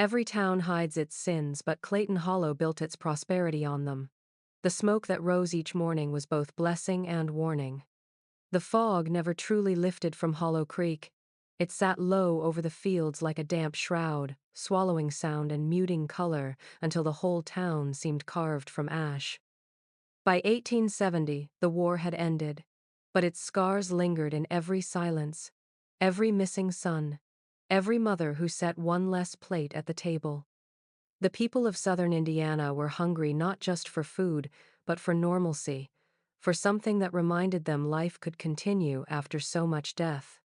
Every town hides its sins, but Clayton Hollow built its prosperity on them. The smoke that rose each morning was both blessing and warning. The fog never truly lifted from Hollow Creek. It sat low over the fields like a damp shroud, swallowing sound and muting color until the whole town seemed carved from ash. By 1870, the war had ended, but its scars lingered in every silence, every missing son, every mother who set one less plate at the table. The people of southern Indiana were hungry not just for food, but for normalcy, for something that reminded them life could continue after so much death.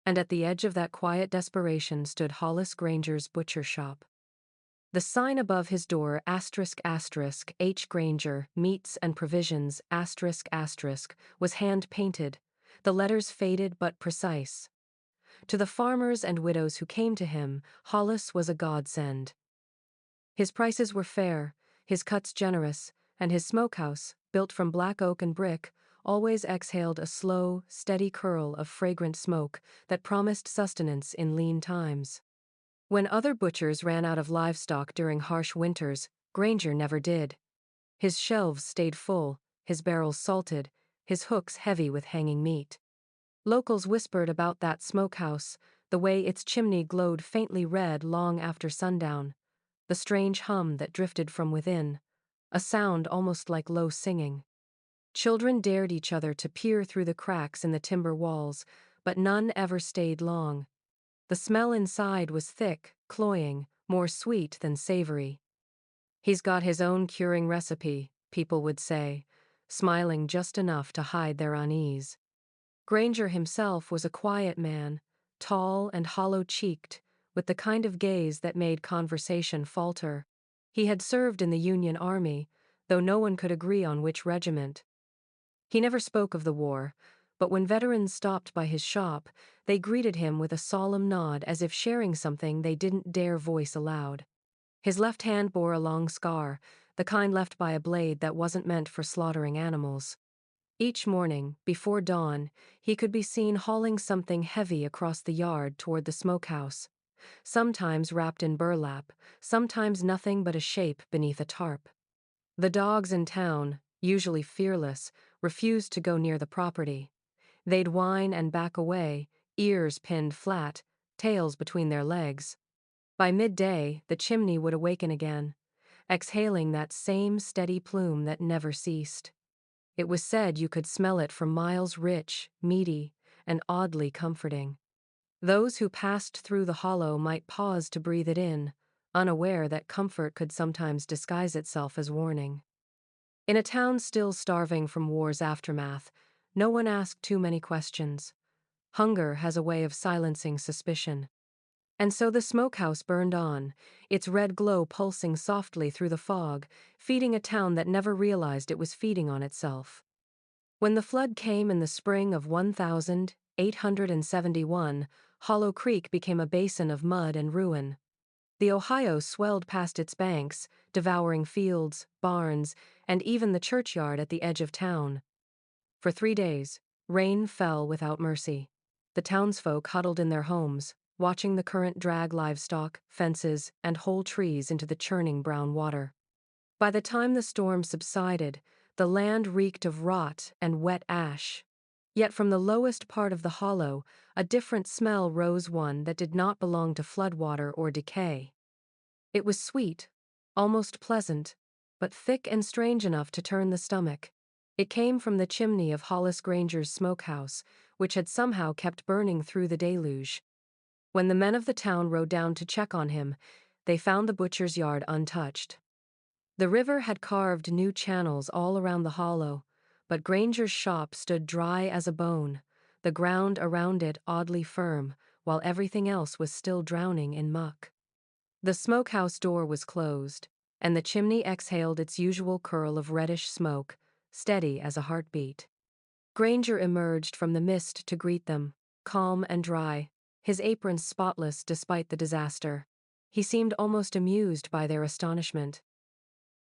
And at the edge of that quiet desperation stood Hollis Granger's butcher shop. The sign above his door **H. Granger, Meats and Provisions **, was hand-painted, the letters faded but precise. To the farmers and widows who came to him, Hollis was a godsend. His prices were fair, his cuts generous, and his smokehouse, built from black oak and brick, always exhaled a slow, steady curl of fragrant smoke that promised sustenance in lean times. When other butchers ran out of livestock during harsh winters, Granger never did. His shelves stayed full, his barrels salted, his hooks heavy with hanging meat. Locals whispered about that smokehouse, the way its chimney glowed faintly red long after sundown, the strange hum that drifted from within, a sound almost like low singing. Children dared each other to peer through the cracks in the timber walls, but none ever stayed long. The smell inside was thick, cloying, more sweet than savory. "He's got his own curing recipe," people would say, smiling just enough to hide their unease. Granger himself was a quiet man, tall and hollow-cheeked, with the kind of gaze that made conversation falter. He had served in the Union Army, though no one could agree on which regiment. He never spoke of the war, but when veterans stopped by his shop, they greeted him with a solemn nod as if sharing something they didn't dare voice aloud. His left hand bore a long scar, the kind left by a blade that wasn't meant for slaughtering animals. Each morning, before dawn, he could be seen hauling something heavy across the yard toward the smokehouse, sometimes wrapped in burlap, sometimes nothing but a shape beneath a tarp. The dogs in town, usually fearless, refused to go near the property. They'd whine and back away, ears pinned flat, tails between their legs. By midday, the chimney would awaken again, exhaling that same steady plume that never ceased. It was said you could smell it for miles, rich, meaty, and oddly comforting. Those who passed through the hollow might pause to breathe it in, unaware that comfort could sometimes disguise itself as warning. In a town still starving from war's aftermath, no one asked too many questions. Hunger has a way of silencing suspicion. And so the smokehouse burned on, its red glow pulsing softly through the fog, feeding a town that never realized it was feeding on itself. When the flood came in the spring of 1871, Hollow Creek became a basin of mud and ruin. The Ohio swelled past its banks, devouring fields, barns, and even the churchyard at the edge of town. For 3 days, rain fell without mercy. The townsfolk huddled in their homes, watching the current drag livestock, fences, and whole trees into the churning brown water. By the time the storm subsided, the land reeked of rot and wet ash. Yet from the lowest part of the hollow, a different smell rose, one that did not belong to floodwater or decay. It was sweet, almost pleasant, but thick and strange enough to turn the stomach. It came from the chimney of Hollis Granger's smokehouse, which had somehow kept burning through the deluge. When the men of the town rode down to check on him, they found the butcher's yard untouched. The river had carved new channels all around the hollow, but Granger's shop stood dry as a bone, the ground around it oddly firm, while everything else was still drowning in muck. The smokehouse door was closed, and the chimney exhaled its usual curl of reddish smoke, steady as a heartbeat. Granger emerged from the mist to greet them, calm and dry, his apron spotless despite the disaster. He seemed almost amused by their astonishment.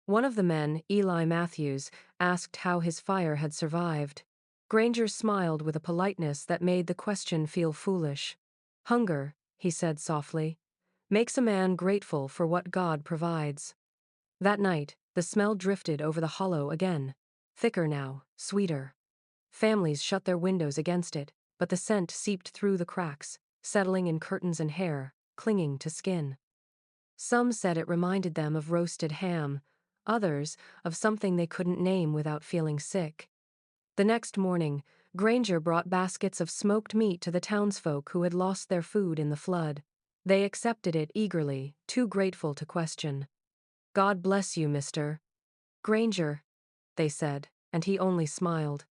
One of the men, Eli Matthews, asked how his fire had survived. Granger smiled with a politeness that made the question feel foolish. "Hunger," he said softly. makes a man grateful for what God provides. That night, the smell drifted over the hollow again. Thicker now, sweeter. Families shut their windows against it, but the scent seeped through the cracks, settling in curtains and hair, clinging to skin. Some said it reminded them of roasted ham, others, of something they couldn't name without feeling sick. The next morning, Granger brought baskets of smoked meat to the townsfolk who had lost their food in the flood. They accepted it eagerly, too grateful to question. "God bless you, Mr. Granger," they said, and he only smiled.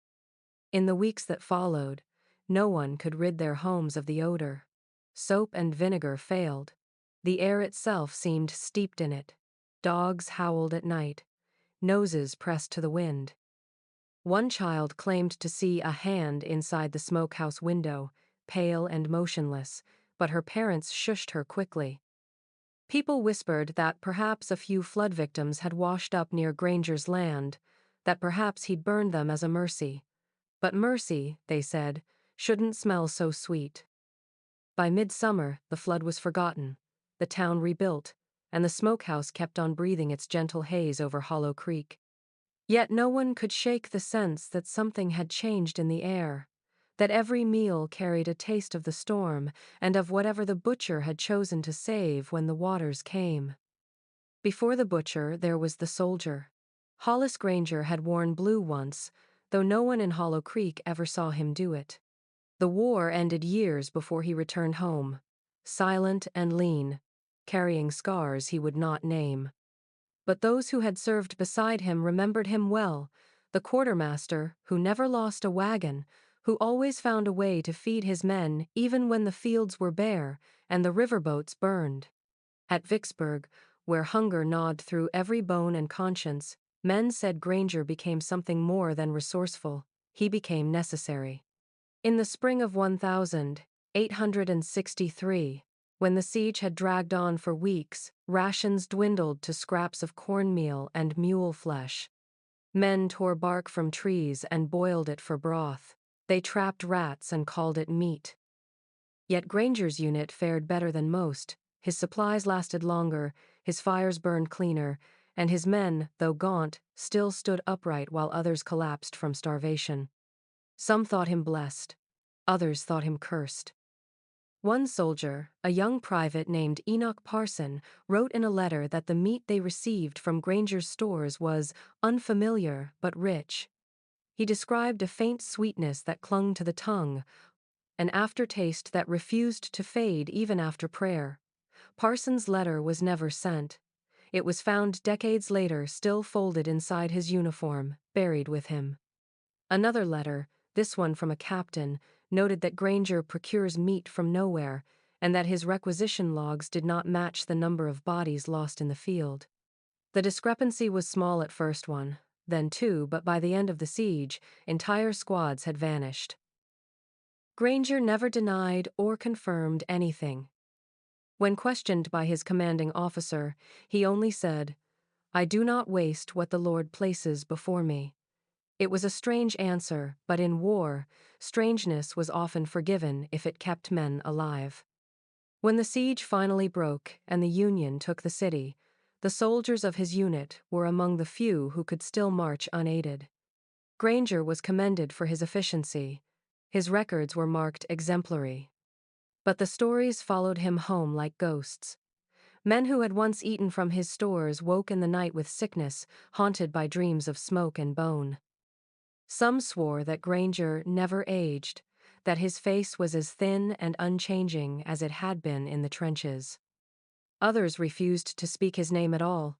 In the weeks that followed, no one could rid their homes of the odor. Soap and vinegar failed. The air itself seemed steeped in it. Dogs howled at night, noses pressed to the wind. One child claimed to see a hand inside the smokehouse window, pale and motionless, but her parents shushed her quickly. People whispered that perhaps a few flood victims had washed up near Granger's land, that perhaps he'd burned them as a mercy. But mercy, they said, shouldn't smell so sweet. By midsummer, the flood was forgotten, the town rebuilt, and the smokehouse kept on breathing its gentle haze over Hollow Creek. Yet no one could shake the sense that something had changed in the air, that every meal carried a taste of the storm and of whatever the butcher had chosen to save when the waters came. Before the butcher, there was the soldier. Hollis Granger had worn blue once, though no one in Hollow Creek ever saw him do it. The war ended years before he returned home, silent and lean, carrying scars he would not name. But those who had served beside him remembered him well, the quartermaster who never lost a wagon, who always found a way to feed his men even when the fields were bare and the riverboats burned. At Vicksburg, where hunger gnawed through every bone and conscience, men said Granger became something more than resourceful. He became necessary. In the spring of 1863, when the siege had dragged on for weeks, rations dwindled to scraps of cornmeal and mule flesh. Men tore bark from trees and boiled it for broth. They trapped rats and called it meat. Yet Granger's unit fared better than most. His supplies lasted longer, his fires burned cleaner, and his men, though gaunt, still stood upright while others collapsed from starvation. Some thought him blessed. Others thought him cursed. One soldier, a young private named Enoch Parson, wrote in a letter that the meat they received from Granger's stores was unfamiliar but rich. He described a faint sweetness that clung to the tongue, an aftertaste that refused to fade even after prayer. Parsons' letter was never sent. It was found decades later, still folded inside his uniform, buried with him. Another letter, this one from a captain, noted that Granger procures meat from nowhere, and that his requisition logs did not match the number of bodies lost in the field. The discrepancy was small at first one, then two, but by the end of the siege, entire squads had vanished. Granger never denied or confirmed anything. When questioned by his commanding officer, he only said, "I do not waste what the Lord places before me." It was a strange answer, but in war, strangeness was often forgiven if it kept men alive. When the siege finally broke and the Union took the city, the soldiers of his unit were among the few who could still march unaided. Granger was commended for his efficiency. His records were marked exemplary. But the stories followed him home like ghosts. Men who had once eaten from his stores woke in the night with sickness, haunted by dreams of smoke and bone. Some swore that Granger never aged, that his face was as thin and unchanging as it had been in the trenches. Others refused to speak his name at all.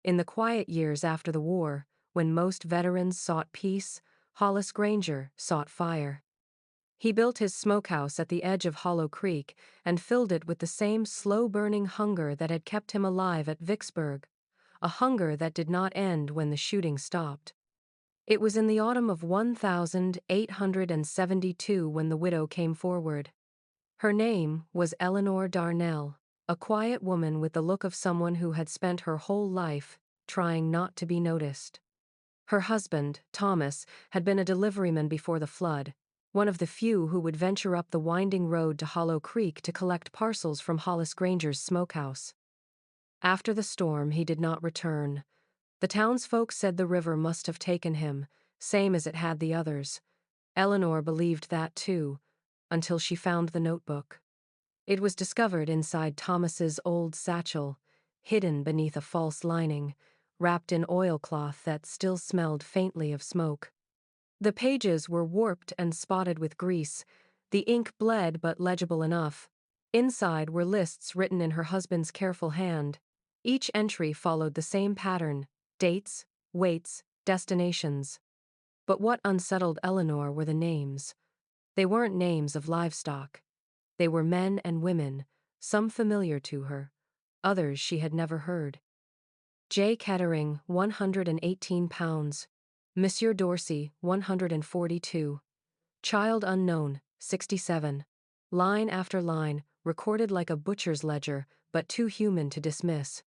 In the quiet years after the war, when most veterans sought peace, Hollis Granger sought fire. He built his smokehouse at the edge of Hollow Creek and filled it with the same slow-burning hunger that had kept him alive at Vicksburg, a hunger that did not end when the shooting stopped. It was in the autumn of 1872 when the widow came forward. Her name was Eleanor Darnell, a quiet woman with the look of someone who had spent her whole life trying not to be noticed. Her husband, Thomas, had been a deliveryman before the flood. one of the few who would venture up the winding road to Hollow Creek to collect parcels from Hollis Granger's smokehouse. After the storm, he did not return. The townsfolk said the river must have taken him, same as it had the others. Eleanor believed that too, until she found the notebook. It was discovered inside Thomas's old satchel, hidden beneath a false lining, wrapped in oilcloth that still smelled faintly of smoke. The pages were warped and spotted with grease. The ink bled but legible enough. Inside were lists written in her husband's careful hand. Each entry followed the same pattern: dates, weights, destinations. But what unsettled Eleanor were the names. They weren't names of livestock. They were men and women, some familiar to her, others she had never heard. J. Kettering, 118 pounds. Monsieur Dorsey, 142. Child unknown, 67. Line after line, recorded like a butcher's ledger, but too human to dismiss.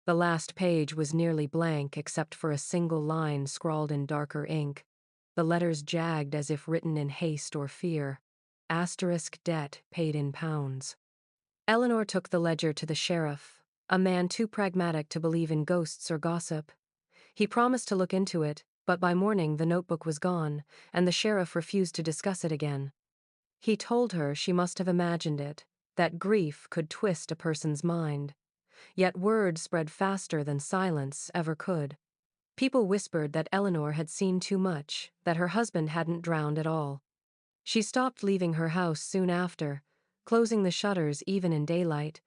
The last page was nearly blank except for a single line scrawled in darker ink. The letters jagged as if written in haste or fear. Asterisk debt paid in pounds. Eleanor took the ledger to the sheriff, a man too pragmatic to believe in ghosts or gossip. He promised to look into it, but by morning the notebook was gone, and the sheriff refused to discuss it again. He told her she must have imagined it, that grief could twist a person's mind. Yet word spread faster than silence ever could. People whispered that Eleanor had seen too much, that her husband hadn't drowned at all. She stopped leaving her house soon after, closing the shutters even in daylight.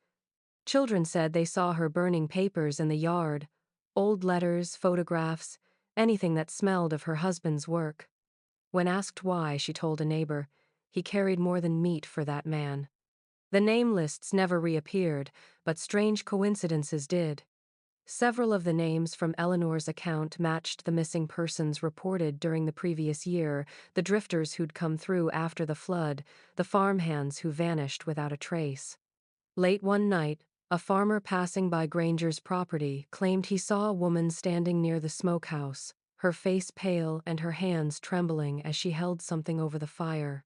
Children said they saw her burning papers in the yard, old letters, photographs, anything that smelled of her husband's work. When asked why, she told a neighbor, he carried more than meat for that man. The name lists never reappeared, but strange coincidences did. Several of the names from Eleanor's account matched the missing persons reported during the previous year, the drifters who'd come through after the flood, the farmhands who vanished without a trace. Late one night, a farmer passing by Granger's property claimed he saw a woman standing near the smokehouse, her face pale and her hands trembling as she held something over the fire.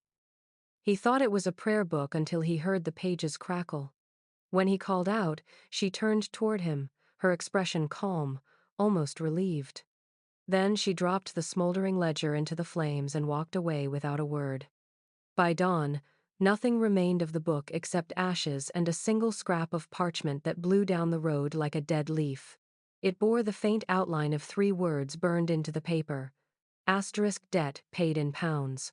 He thought it was a prayer book until he heard the pages crackle. When he called out, she turned toward him, her expression calm, almost relieved. Then she dropped the smoldering ledger into the flames and walked away without a word. By dawn, nothing remained of the book except ashes and a single scrap of parchment that blew down the road like a dead leaf. It bore the faint outline of 3 words burned into the paper: asterisk debt paid in pounds.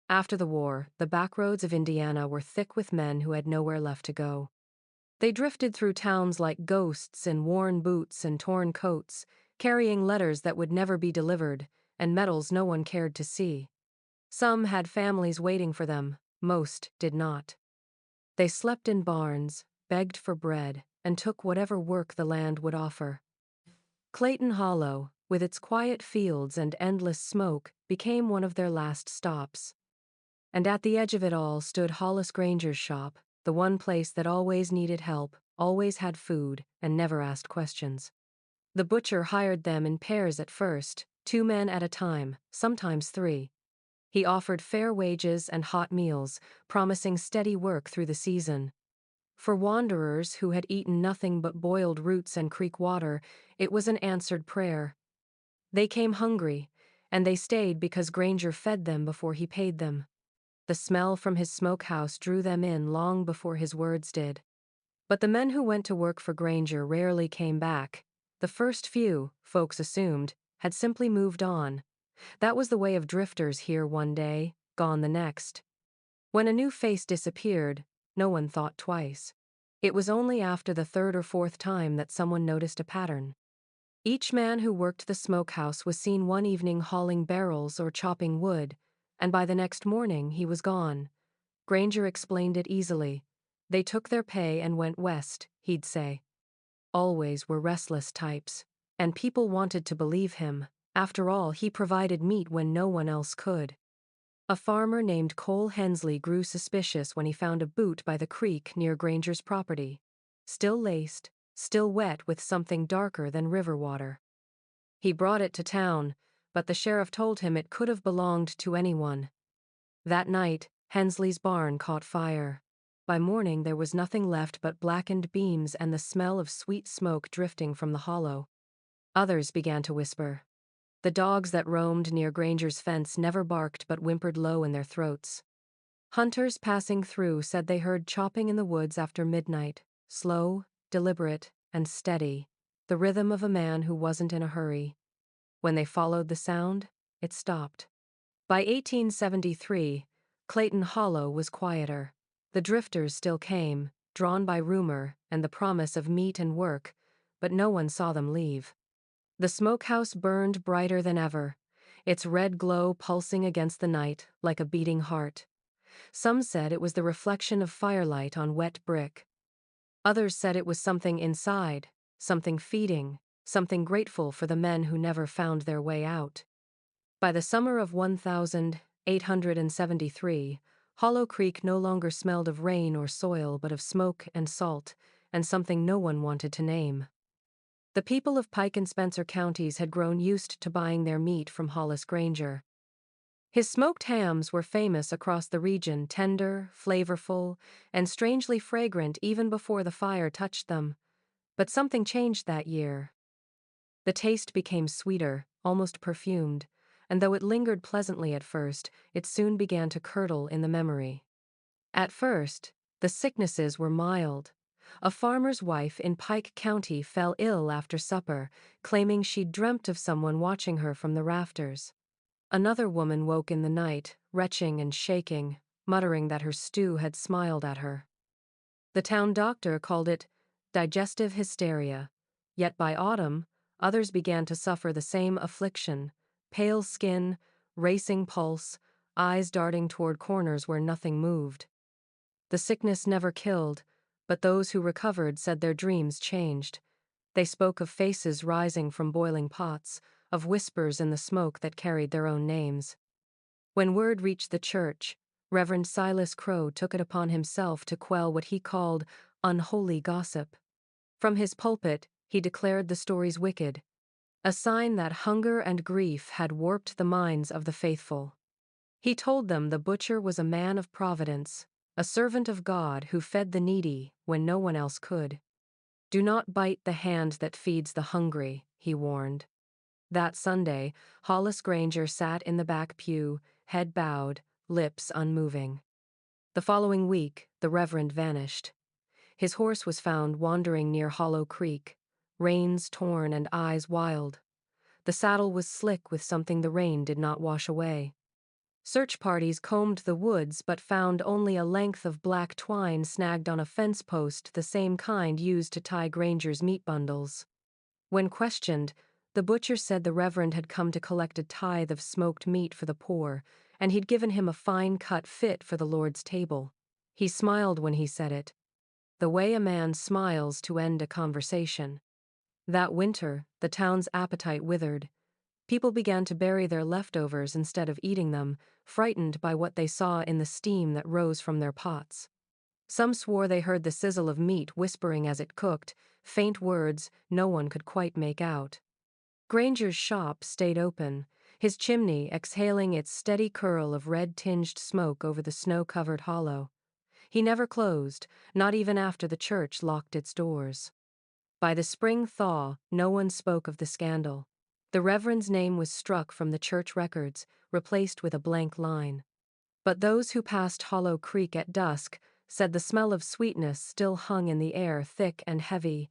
After the war, the backroads of Indiana were thick with men who had nowhere left to go. They drifted through towns like ghosts in worn boots and torn coats, carrying letters that would never be delivered, and medals no one cared to see. Some had families waiting for them, most did not. They slept in barns, begged for bread, and took whatever work the land would offer. Clayton Hollow, with its quiet fields and endless smoke, became one of their last stops. And at the edge of it all stood Hollis Granger's shop, the one place that always needed help, always had food, and never asked questions. The butcher hired them in pairs at first, 2 men at a time, sometimes 3. He offered fair wages and hot meals, promising steady work through the season. For wanderers who had eaten nothing but boiled roots and creek water, it was an answered prayer. They came hungry, and they stayed because Granger fed them before he paid them. The smell from his smokehouse drew them in long before his words did. But the men who went to work for Granger rarely came back. The first few, folks assumed, had simply moved on. That was the way of drifters here one day, gone the next. When a new face disappeared, no one thought twice. It was only after the 3rd or 4th time that someone noticed a pattern. Each man who worked the smokehouse was seen one evening hauling barrels or chopping wood, and by the next morning he was gone. Granger explained it easily. They took their pay and went west, he'd say. Always were restless types, and people wanted to believe him. After all, he provided meat when no one else could. A farmer named Cole Hensley grew suspicious when he found a boot by the creek near Granger's property. Still laced, still wet with something darker than river water. He brought it to town, but the sheriff told him it could have belonged to anyone. That night, Hensley's barn caught fire. By morning there was nothing left but blackened beams and the smell of sweet smoke drifting from the hollow. Others began to whisper. The dogs that roamed near Granger's fence never barked but whimpered low in their throats. Hunters passing through said they heard chopping in the woods after midnight, slow, deliberate, and steady, the rhythm of a man who wasn't in a hurry. When they followed the sound, it stopped. By 1873, Clayton Hollow was quieter. The drifters still came, drawn by rumor and the promise of meat and work, but no one saw them leave. The smokehouse burned brighter than ever, its red glow pulsing against the night like a beating heart. Some said it was the reflection of firelight on wet brick. Others said it was something inside, something feeding, something grateful for the men who never found their way out. By the summer of 1873, Hollow Creek no longer smelled of rain or soil but of smoke and salt, and something no one wanted to name. The people of Pike and Spencer counties had grown used to buying their meat from Hollis Granger. His smoked hams were famous across the region, tender, flavorful, and strangely fragrant even before the fire touched them. But something changed that year. The taste became sweeter, almost perfumed, and though it lingered pleasantly at first, it soon began to curdle in the memory. At first, the sicknesses were mild. A farmer's wife in Pike County fell ill after supper, claiming she'd dreamt of someone watching her from the rafters. Another woman woke in the night, retching and shaking, muttering that her stew had smiled at her. The town doctor called it digestive hysteria, yet by autumn, others began to suffer the same affliction: pale skin, racing pulse, eyes darting toward corners where nothing moved. The sickness never killed, but those who recovered said their dreams changed. They spoke of faces rising from boiling pots, of whispers in the smoke that carried their own names. When word reached the church, Reverend Silas Crow took it upon himself to quell what he called unholy gossip. From his pulpit, he declared the stories wicked, a sign that hunger and grief had warped the minds of the faithful. He told them the butcher was a man of providence, a servant of God who fed the needy when no one else could. Do not bite the hand that feeds the hungry, he warned. That Sunday, Hollis Granger sat in the back pew, head bowed, lips unmoving. The following week, the Reverend vanished. His horse was found wandering near Hollow Creek, reins torn and eyes wild. The saddle was slick with something the rain did not wash away. Search parties combed the woods but found only a length of black twine snagged on a fence post, the same kind used to tie Granger's meat bundles. When questioned, the butcher said the Reverend had come to collect a tithe of smoked meat for the poor, and he'd given him a fine cut fit for the Lord's table. He smiled when he said it, the way a man smiles to end a conversation. That winter, the town's appetite withered. People began to bury their leftovers instead of eating them, frightened by what they saw in the steam that rose from their pots. Some swore they heard the sizzle of meat whispering as it cooked, faint words no one could quite make out. Granger's shop stayed open, his chimney exhaling its steady curl of red-tinged smoke over the snow-covered hollow. He never closed, not even after the church locked its doors. By the spring thaw, no one spoke of the scandal. The Reverend's name was struck from the church records, replaced with a blank line. But those who passed Hollow Creek at dusk said the smell of sweetness still hung in the air, thick and heavy,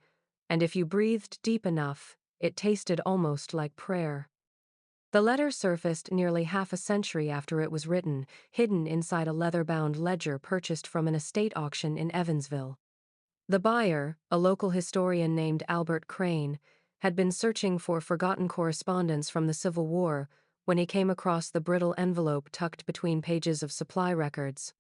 and if you breathed deep enough, it tasted almost like prayer. The letter surfaced nearly half a century after it was written, hidden inside a leather-bound ledger purchased from an estate auction in Evansville. The buyer, a local historian named Albert Crane, had been searching for forgotten correspondence from the Civil War when he came across the brittle envelope tucked between pages of supply records.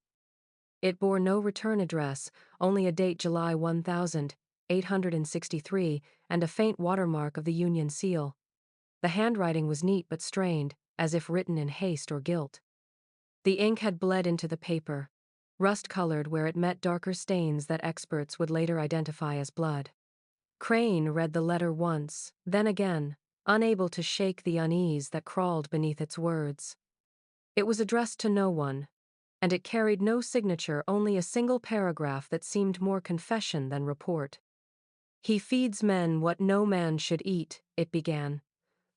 It bore no return address, only a date July 1863, and a faint watermark of the Union seal. The handwriting was neat but strained, as if written in haste or guilt. The ink had bled into the paper, rust-colored where it met darker stains that experts would later identify as blood. Crane read the letter once, then again, unable to shake the unease that crawled beneath its words. It was addressed to no one, and it carried no signature, only a single paragraph that seemed more confession than report. "He feeds men what no man should eat," it began.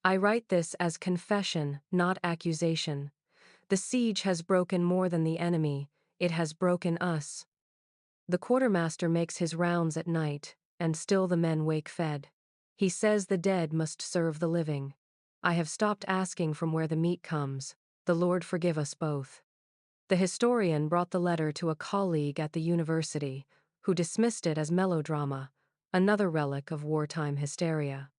"I write this as confession, not accusation. The siege has broken more than the enemy, it has broken us. The quartermaster makes his rounds at night, and still the men wake fed. He says the dead must serve the living. I have stopped asking from where the meat comes. The Lord forgive us both." The historian brought the letter to a colleague at the university, who dismissed it as melodrama, another relic of wartime hysteria.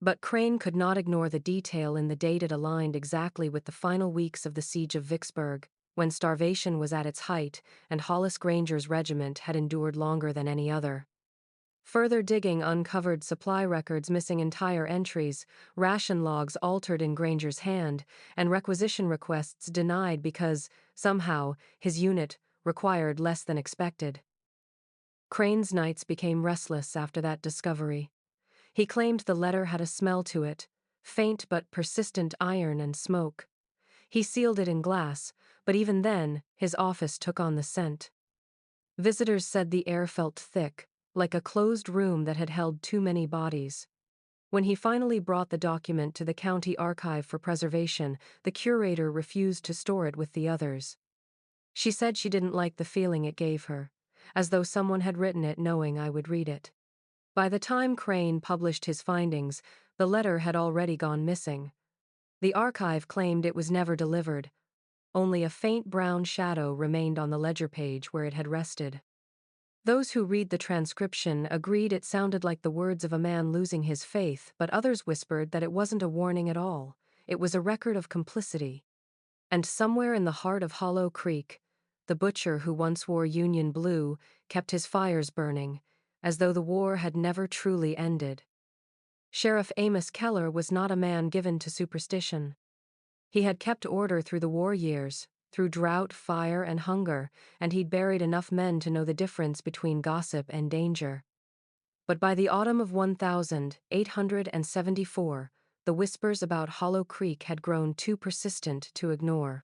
But Crane could not ignore the detail in the date. It aligned exactly with the final weeks of the siege of Vicksburg, when starvation was at its height and Hollis Granger's regiment had endured longer than any other. Further digging uncovered supply records missing entire entries, ration logs altered in Granger's hand, and requisition requests denied because, somehow, his unit required less than expected. Crane's nights became restless after that discovery. He claimed the letter had a smell to it, faint but persistent iron and smoke. He sealed it in glass, but even then, his office took on the scent. Visitors said the air felt thick, like a closed room that had held too many bodies. When he finally brought the document to the county archive for preservation, the curator refused to store it with the others. She said she didn't like the feeling it gave her, as though someone had written it knowing I would read it. By the time Crane published his findings, the letter had already gone missing. The archive claimed it was never delivered. Only a faint brown shadow remained on the ledger page where it had rested. Those who read the transcription agreed it sounded like the words of a man losing his faith, but others whispered that it wasn't a warning at all. It was a record of complicity. And somewhere in the heart of Hollow Creek, the butcher who once wore Union blue kept his fires burning, as though the war had never truly ended. Sheriff Amos Keller was not a man given to superstition. He had kept order through the war years, through drought, fire, and hunger, and he'd buried enough men to know the difference between gossip and danger. But by the autumn of 1874, the whispers about Hollow Creek had grown too persistent to ignore.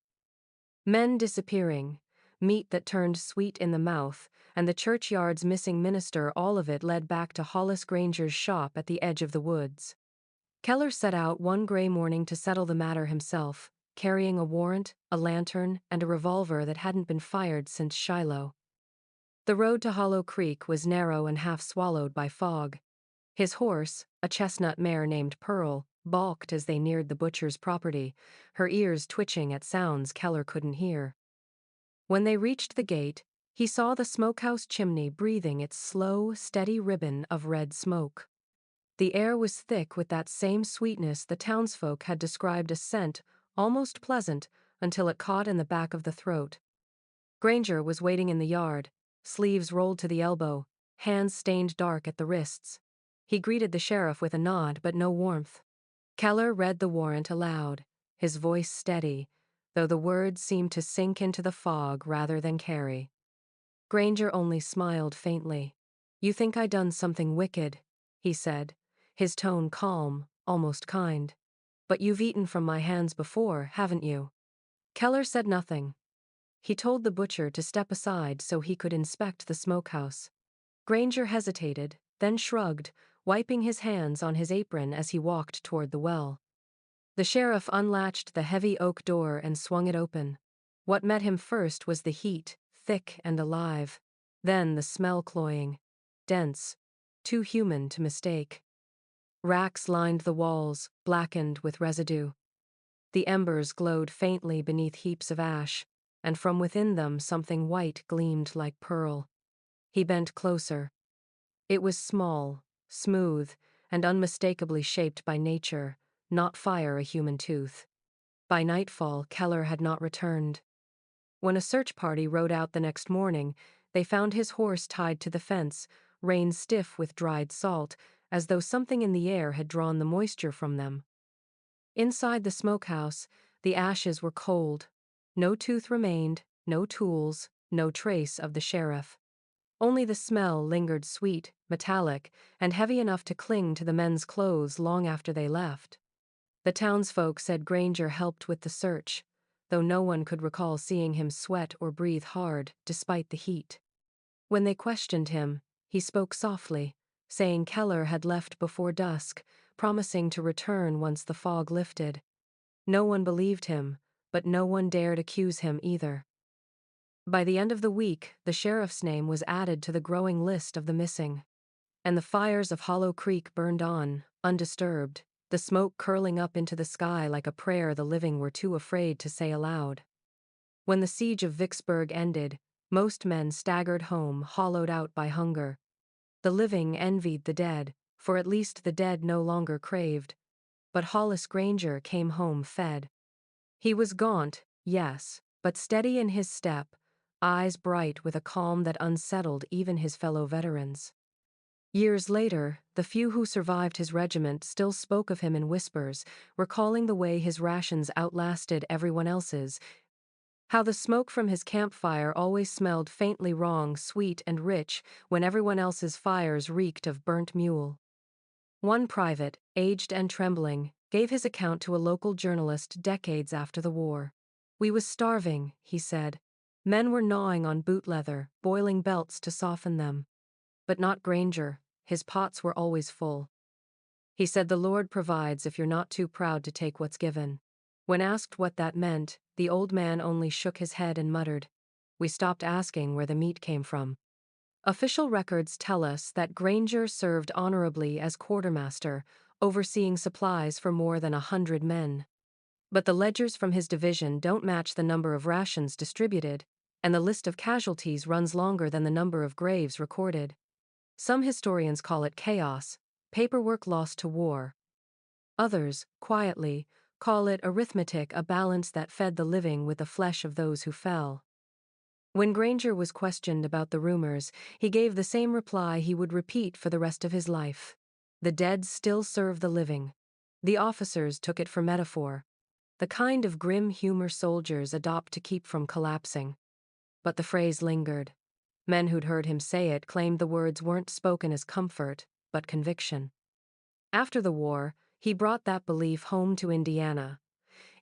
Men disappearing, meat that turned sweet in the mouth, and the churchyard's missing minister, all of it led back to Hollis Granger's shop at the edge of the woods. Keller set out one gray morning to settle the matter himself, carrying a warrant, a lantern, and a revolver that hadn't been fired since Shiloh. The road to Hollow Creek was narrow and half swallowed by fog. His horse, a chestnut mare named Pearl, balked as they neared the butcher's property, her ears twitching at sounds Keller couldn't hear. When they reached the gate, he saw the smokehouse chimney breathing its slow, steady ribbon of red smoke. The air was thick with that same sweetness the townsfolk had described as scent, almost pleasant, until it caught in the back of the throat. Granger was waiting in the yard, sleeves rolled to the elbow, hands stained dark at the wrists. He greeted the sheriff with a nod but no warmth. Keller read the warrant aloud, his voice steady, though the words seemed to sink into the fog rather than carry. Granger only smiled faintly. "You think I done something wicked," he said, his tone calm, almost kind. "But you've eaten from my hands before, haven't you?" Keller said nothing. He told the butcher to step aside so he could inspect the smokehouse. Granger hesitated, then shrugged, wiping his hands on his apron as he walked toward the well. The sheriff unlatched the heavy oak door and swung it open. What met him first was the heat, thick and alive. Then the smell, cloying, dense, too human to mistake. Racks lined the walls, blackened with residue. The embers glowed faintly beneath heaps of ash, and from within them something white gleamed like pearl. He bent closer. It was small, smooth, and unmistakably shaped by nature, not fire, a human tooth. By nightfall, Keller had not returned. When a search party rode out the next morning, they found his horse tied to the fence, reins stiff with dried salt, as though something in the air had drawn the moisture from them. Inside the smokehouse, the ashes were cold. No tooth remained, no tools, no trace of the sheriff. Only the smell lingered, sweet, metallic, and heavy enough to cling to the men's clothes long after they left. The townsfolk said Granger helped with the search. though no one could recall seeing him sweat or breathe hard, despite the heat. When they questioned him, he spoke softly, saying Keller had left before dusk, promising to return once the fog lifted. No one believed him, but no one dared accuse him either. By the end of the week, the sheriff's name was added to the growing list of the missing. And the fires of Hollow Creek burned on, undisturbed, the smoke curling up into the sky like a prayer the living were too afraid to say aloud. When the siege of Vicksburg ended, most men staggered home, hollowed out by hunger. The living envied the dead, for at least the dead no longer craved. But Hollis Granger came home fed. He was gaunt, yes, but steady in his step, eyes bright with a calm that unsettled even his fellow veterans. Years later, the few who survived his regiment still spoke of him in whispers, recalling the way his rations outlasted everyone else's, how the smoke from his campfire always smelled faintly wrong, sweet and rich, when everyone else's fires reeked of burnt mule. One private, aged and trembling, gave his account to a local journalist decades after the war. "We was starving," he said. "Men were gnawing on boot leather, boiling belts to soften them. But not Granger, his pots were always full. He said the Lord provides if you're not too proud to take what's given." When asked what that meant, the old man only shook his head and muttered, "We stopped asking where the meat came from." Official records tell us that Granger served honorably as quartermaster, overseeing supplies for more than 100 men. But the ledgers from his division don't match the number of rations distributed, and the list of casualties runs longer than the number of graves recorded. Some historians call it chaos, paperwork lost to war. Others, quietly, call it arithmetic, a balance that fed the living with the flesh of those who fell. When Granger was questioned about the rumors, he gave the same reply he would repeat for the rest of his life. The dead still serve the living. The officers took it for metaphor, the kind of grim humor soldiers adopt to keep from collapsing. But the phrase lingered. Men who'd heard him say it claimed the words weren't spoken as comfort, but conviction. After the war, he brought that belief home to Indiana.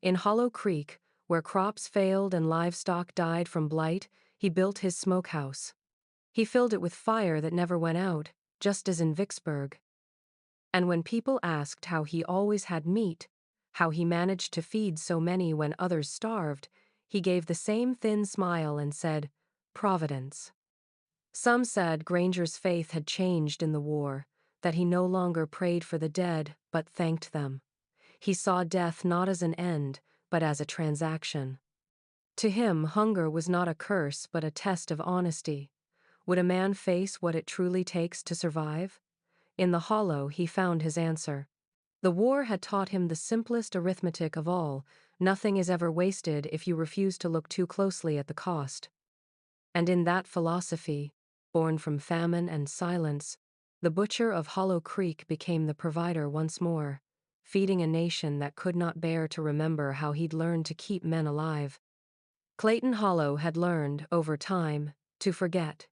In Hollow Creek, where crops failed and livestock died from blight, he built his smokehouse. He filled it with fire that never went out, just as in Vicksburg. And when people asked how he always had meat, how he managed to feed so many when others starved, he gave the same thin smile and said, "Providence." Some said Granger's faith had changed in the war, that he no longer prayed for the dead, but thanked them. He saw death not as an end, but as a transaction. To him, hunger was not a curse, but a test of honesty. Would a man face what it truly takes to survive? In the hollow, he found his answer. The war had taught him the simplest arithmetic of all: nothing is ever wasted if you refuse to look too closely at the cost. And in that philosophy, born from famine and silence, the butcher of Hollow Creek became the provider once more, feeding a nation that could not bear to remember how he'd learned to keep men alive. Clayton Hollow had learned, over time, to forget.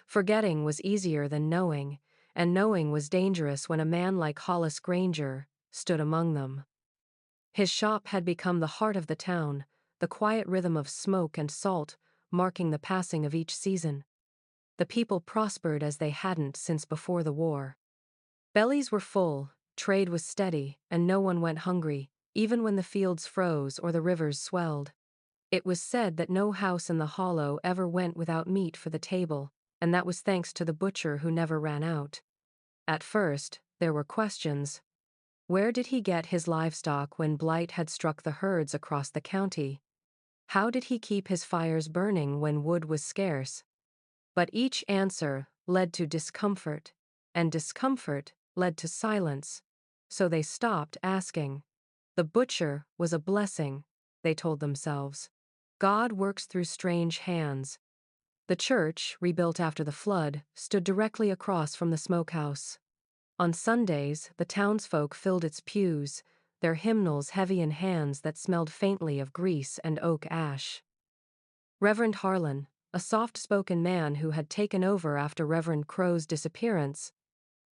Forgetting was easier than knowing, and knowing was dangerous when a man like Hollis Granger stood among them. His shop had become the heart of the town, the quiet rhythm of smoke and salt marking the passing of each season. The people prospered as they hadn't since before the war. Bellies were full, trade was steady, and no one went hungry, even when the fields froze or the rivers swelled. It was said that no house in the hollow ever went without meat for the table, and that was thanks to the butcher who never ran out. At first, there were questions. Where did he get his livestock when blight had struck the herds across the county? How did he keep his fires burning when wood was scarce? But each answer led to discomfort, and discomfort led to silence. So they stopped asking. The butcher was a blessing, they told themselves. God works through strange hands. The church, rebuilt after the flood, stood directly across from the smokehouse. On Sundays, the townsfolk filled its pews, their hymnals heavy in hands that smelled faintly of grease and oak ash. Reverend Harlan, a soft-spoken man who had taken over after Reverend Crow's disappearance,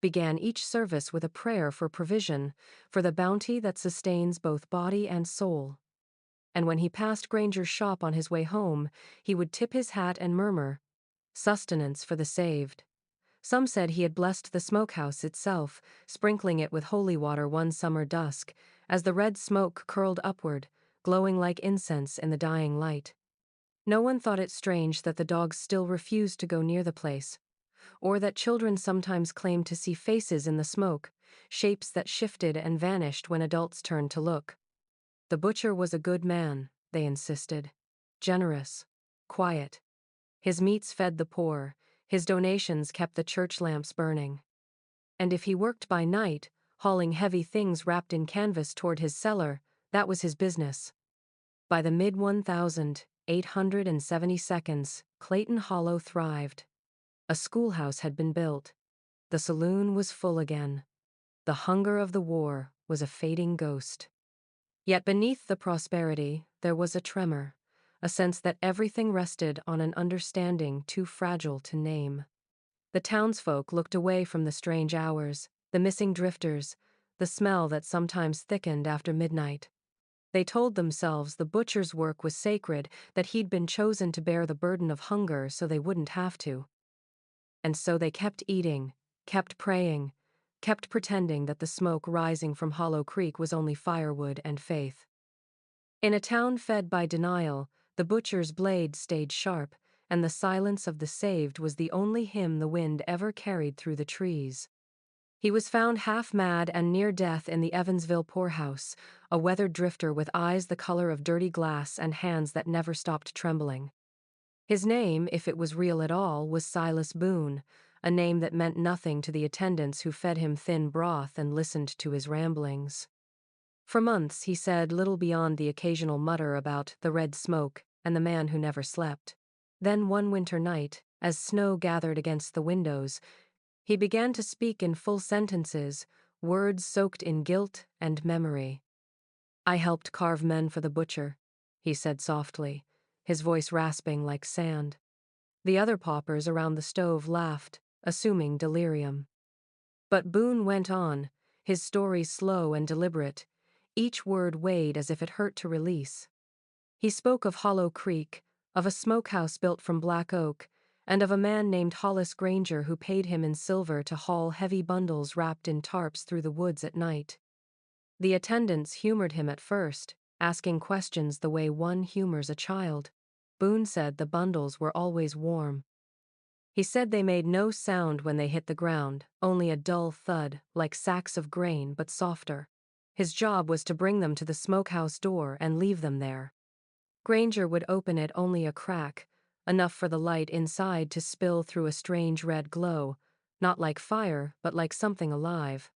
began each service with a prayer for provision, for the bounty that sustains both body and soul. and when he passed Granger's shop on his way home, he would tip his hat and murmur, "Sustenance for the saved." Some said he had blessed the smokehouse itself, sprinkling it with holy water one summer dusk, as the red smoke curled upward, glowing like incense in the dying light. No one thought it strange that the dogs still refused to go near the place, or that children sometimes claimed to see faces in the smoke, shapes that shifted and vanished when adults turned to look. The butcher was a good man, they insisted. Generous. Quiet. His meats fed the poor, his donations kept the church lamps burning. And if he worked by night, hauling heavy things wrapped in canvas toward his cellar, that was his business. By the mid-1870s, Clayton Hollow thrived. A schoolhouse had been built. The saloon was full again. The hunger of the war was a fading ghost. Yet beneath the prosperity, there was a tremor, a sense that everything rested on an understanding too fragile to name. The townsfolk looked away from the strange hours, the missing drifters, the smell that sometimes thickened after midnight. They told themselves the butcher's work was sacred, that he'd been chosen to bear the burden of hunger so they wouldn't have to. And so they kept eating, kept praying, kept pretending that the smoke rising from Hollow Creek was only firewood and faith. In a town fed by denial, the butcher's blade stayed sharp, and the silence of the saved was the only hymn the wind ever carried through the trees. He was found half mad and near death in the Evansville poorhouse, a weathered drifter with eyes the color of dirty glass and hands that never stopped trembling. His name, if it was real at all, was Silas Boone, a name that meant nothing to the attendants who fed him thin broth and listened to his ramblings. For months he said little beyond the occasional mutter about the red smoke and the man who never slept. Then one winter night, as snow gathered against the windows, he began to speak in full sentences, words soaked in guilt and memory. "I helped carve men for the butcher," he said softly, his voice rasping like sand. The other paupers around the stove laughed, assuming delirium. But Boone went on, his story slow and deliberate, each word weighed as if it hurt to release. He spoke of Hollow Creek, of a smokehouse built from black oak, and of a man named Hollis Granger who paid him in silver to haul heavy bundles wrapped in tarps through the woods at night. The attendants humored him at first, asking questions the way one humors a child. Boone said the bundles were always warm. He said they made no sound when they hit the ground, only a dull thud, like sacks of grain, but softer. His job was to bring them to the smokehouse door and leave them there. Granger would open it only a crack, enough for the light inside to spill through a strange red glow, not like fire, but like something alive.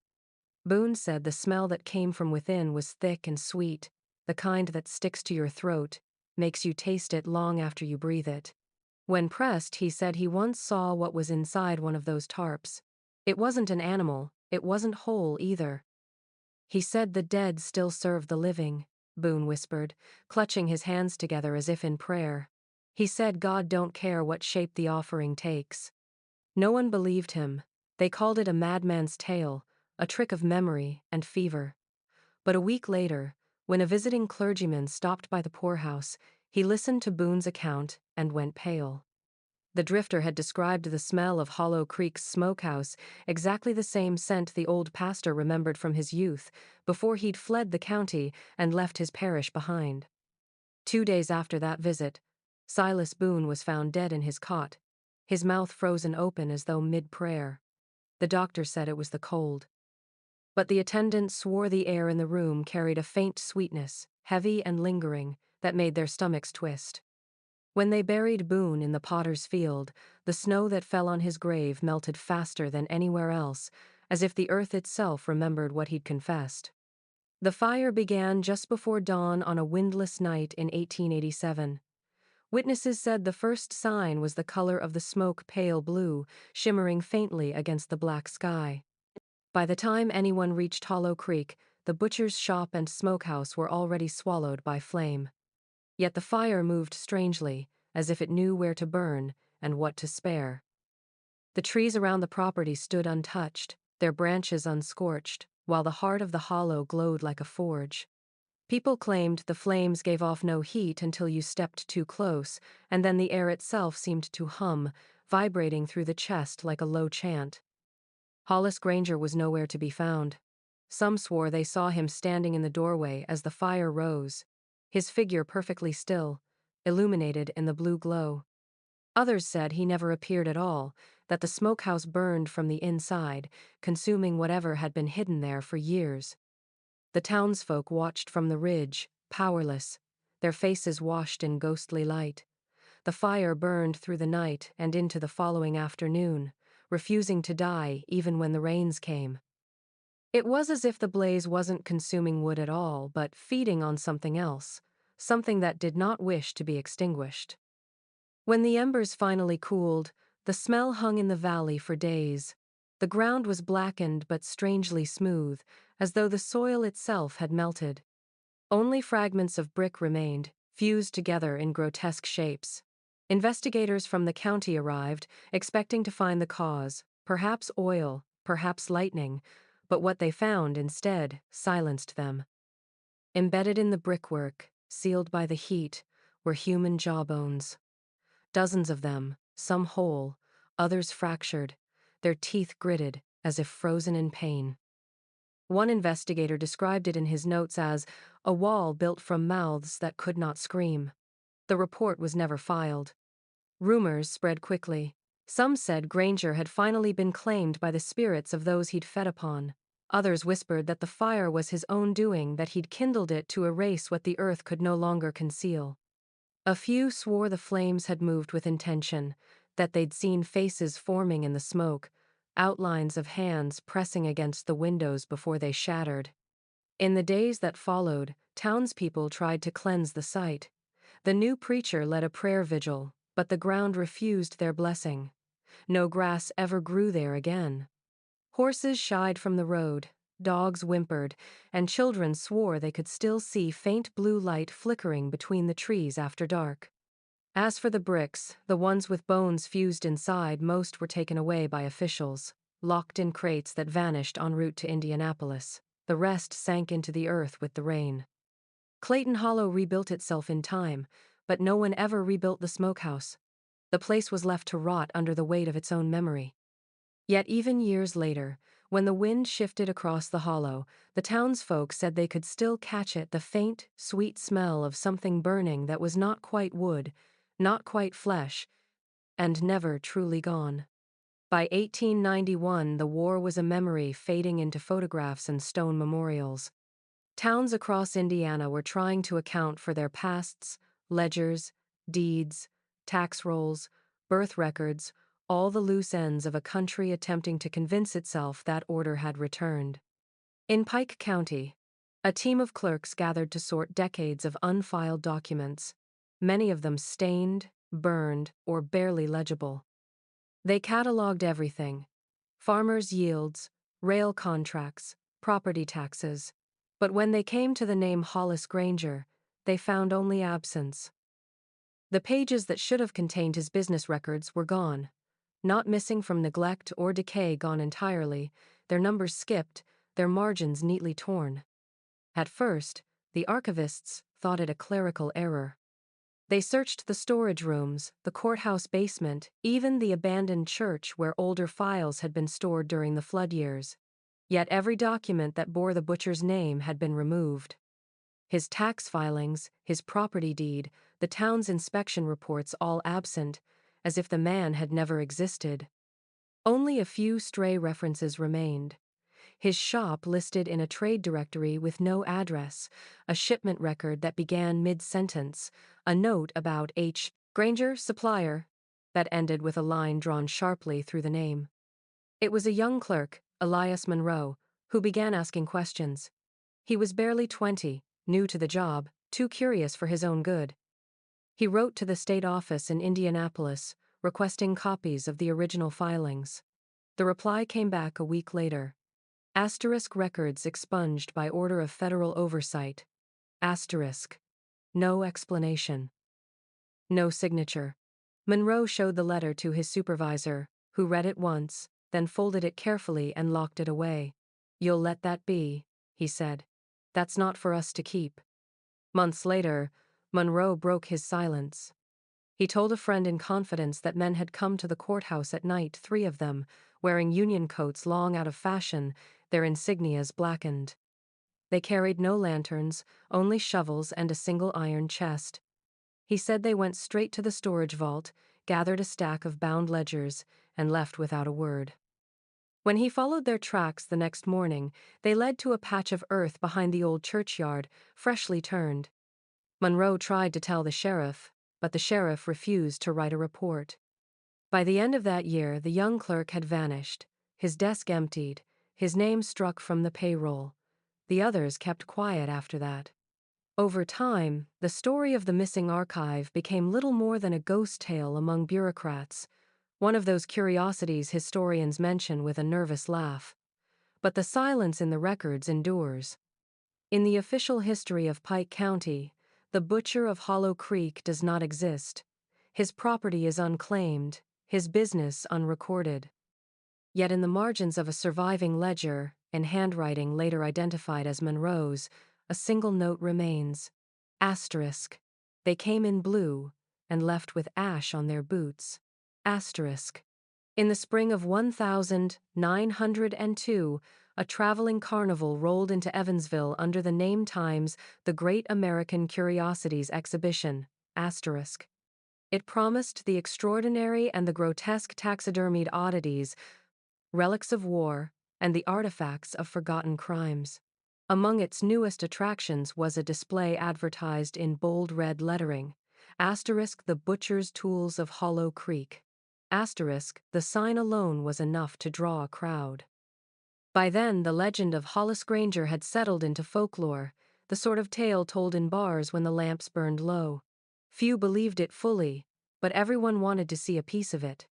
Boone said the smell that came from within was thick and sweet, the kind that sticks to your throat, makes you taste it long after you breathe it. When pressed, he said he once saw what was inside one of those tarps. It wasn't an animal, it wasn't whole either. He said the dead still serve the living, Boone whispered, clutching his hands together as if in prayer. He said God don't care what shape the offering takes. No one believed him. They called it a madman's tale, a trick of memory and fever. But a week later, when a visiting clergyman stopped by the poorhouse, he listened to Boone's account and went pale. The drifter had described the smell of Hollow Creek's smokehouse, exactly the same scent the old pastor remembered from his youth, before he'd fled the county and left his parish behind. 2 days after that visit, Silas Boone was found dead in his cot, his mouth frozen open as though mid-prayer. The doctor said it was the cold. But the attendant swore the air in the room carried a faint sweetness, heavy and lingering, that made their stomachs twist. When they buried Boone in the potter's field, the snow that fell on his grave melted faster than anywhere else, as if the earth itself remembered what he'd confessed. The fire began just before dawn on a windless night in 1887. Witnesses said the first sign was the color of the smoke pale blue, shimmering faintly against the black sky. By the time anyone reached Hollow Creek, the butcher's shop and smokehouse were already swallowed by flame. Yet the fire moved strangely, as if it knew where to burn and what to spare. The trees around the property stood untouched, their branches unscorched, while the heart of the hollow glowed like a forge. People claimed the flames gave off no heat until you stepped too close, and then the air itself seemed to hum, vibrating through the chest like a low chant. Hollis Granger was nowhere to be found. Some swore they saw him standing in the doorway as the fire rose, his figure perfectly still, illuminated in the blue glow. Others said he never appeared at all, that the smokehouse burned from the inside, consuming whatever had been hidden there for years. The townsfolk watched from the ridge, powerless, their faces washed in ghostly light. The fire burned through the night and into the following afternoon, refusing to die even when the rains came. It was as if the blaze wasn't consuming wood at all, but feeding on something else, something that did not wish to be extinguished. When the embers finally cooled, the smell hung in the valley for days. The ground was blackened but strangely smooth, as though the soil itself had melted. Only fragments of brick remained, fused together in grotesque shapes. Investigators from the county arrived, expecting to find the cause, perhaps oil, perhaps lightning, but what they found instead silenced them. Embedded in the brickwork, sealed by the heat, were human jawbones. Dozens of them, some whole, others fractured, their teeth gritted as if frozen in pain. One investigator described it in his notes as a wall built from mouths that could not scream. The report was never filed. Rumors spread quickly. Some said Granger had finally been claimed by the spirits of those he'd fed upon. Others whispered that the fire was his own doing, that he'd kindled it to erase what the earth could no longer conceal. A few swore the flames had moved with intention, that they'd seen faces forming in the smoke, outlines of hands pressing against the windows before they shattered. In the days that followed, townspeople tried to cleanse the site. The new preacher led a prayer vigil, but the ground refused their blessing. No grass ever grew there again. Horses shied from the road, dogs whimpered, and children swore they could still see faint blue light flickering between the trees after dark. As for the bricks, the ones with bones fused inside, most were taken away by officials, locked in crates that vanished en route to Indianapolis. The rest sank into the earth with the rain. Clayton Hollow rebuilt itself in time, but no one ever rebuilt the smokehouse. The place was left to rot under the weight of its own memory. Yet even years later, when the wind shifted across the hollow, the townsfolk said they could still catch it, the faint, sweet smell of something burning that was not quite wood, not quite flesh, and never truly gone. By 1891, the war was a memory fading into photographs and stone memorials. Towns across Indiana were trying to account for their pasts, ledgers, deeds, tax rolls, birth records, all the loose ends of a country attempting to convince itself that order had returned. In Pike County, a team of clerks gathered to sort decades of unfiled documents, many of them stained, burned, or barely legible. They cataloged everything: farmers' yields, rail contracts, property taxes. But when they came to the name Hollis Granger, they found only absence. The pages that should have contained his business records were gone. Not missing from neglect or decay, gone entirely, their numbers skipped, their margins neatly torn. At first, the archivists thought it a clerical error. They searched the storage rooms, the courthouse basement, even the abandoned church where older files had been stored during the flood years. Yet every document that bore the butcher's name had been removed. His tax filings, his property deed, the town's inspection reports, all absent, as if the man had never existed. Only a few stray references remained. His shop listed in a trade directory with no address, a shipment record that began mid-sentence, a note about H. Granger, supplier, that ended with a line drawn sharply through the name. It was a young clerk, Elias Monroe, who began asking questions. He was barely 20, new to the job, too curious for his own good. He wrote to the state office in Indianapolis, requesting copies of the original filings. The reply came back a week later. Asterisk records expunged by order of federal oversight. Asterisk. No explanation. No signature. Monroe showed the letter to his supervisor, who read it once, then folded it carefully and locked it away. "You'll let that be," he said. "That's not for us to keep." Months later, Monroe broke his silence. He told a friend in confidence that men had come to the courthouse at night, 3 of them, wearing Union coats long out of fashion, their insignias blackened. They carried no lanterns, only shovels and a single iron chest. He said they went straight to the storage vault, gathered a stack of bound ledgers, and left without a word. When he followed their tracks the next morning, they led to a patch of earth behind the old churchyard, freshly turned. Monroe tried to tell the sheriff, but the sheriff refused to write a report. By the end of that year, the young clerk had vanished, his desk emptied, his name struck from the payroll. The others kept quiet after that. Over time, the story of the missing archive became little more than a ghost tale among bureaucrats, one of those curiosities historians mention with a nervous laugh. But the silence in the records endures. In the official history of Pike County, the butcher of Hollow Creek does not exist. His property is unclaimed, his business unrecorded. Yet in the margins of a surviving ledger, in handwriting later identified as Monroe's, a single note remains. Asterisk. They came in blue, and left with ash on their boots. Asterisk. In the spring of 1902, a traveling carnival rolled into Evansville under the name Times, the Great American Curiosities Exhibition. Asterisk. It promised the extraordinary and the grotesque taxidermied oddities, relics of war, and the artifacts of forgotten crimes. Among its newest attractions was a display advertised in bold red lettering. Asterisk, the butcher's tools of Hollow Creek. Asterisk, the sign alone was enough to draw a crowd. By then, the legend of Hollis Granger had settled into folklore, the sort of tale told in bars when the lamps burned low. Few believed it fully, but everyone wanted to see a piece of it.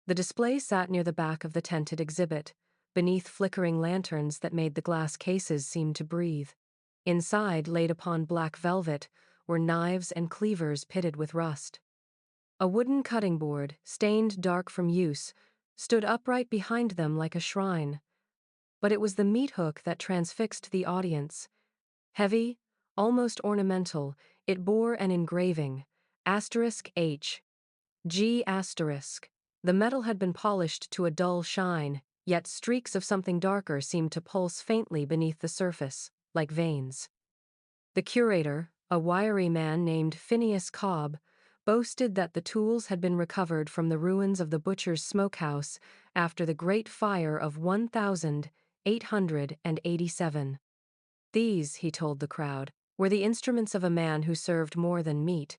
The display sat near the back of the tented exhibit, beneath flickering lanterns that made the glass cases seem to breathe. Inside, laid upon black velvet, were knives and cleavers pitted with rust. A wooden cutting board, stained dark from use, stood upright behind them like a shrine. But it was the meat hook that transfixed the audience. Heavy, almost ornamental, it bore an engraving, *H. G***. The metal had been polished to a dull shine, yet streaks of something darker seemed to pulse faintly beneath the surface, like veins. The curator, a wiry man named Phineas Cobb, boasted that the tools had been recovered from the ruins of the butcher's smokehouse after the Great Fire of 1887. These, he told the crowd, were the instruments of a man who served more than meat.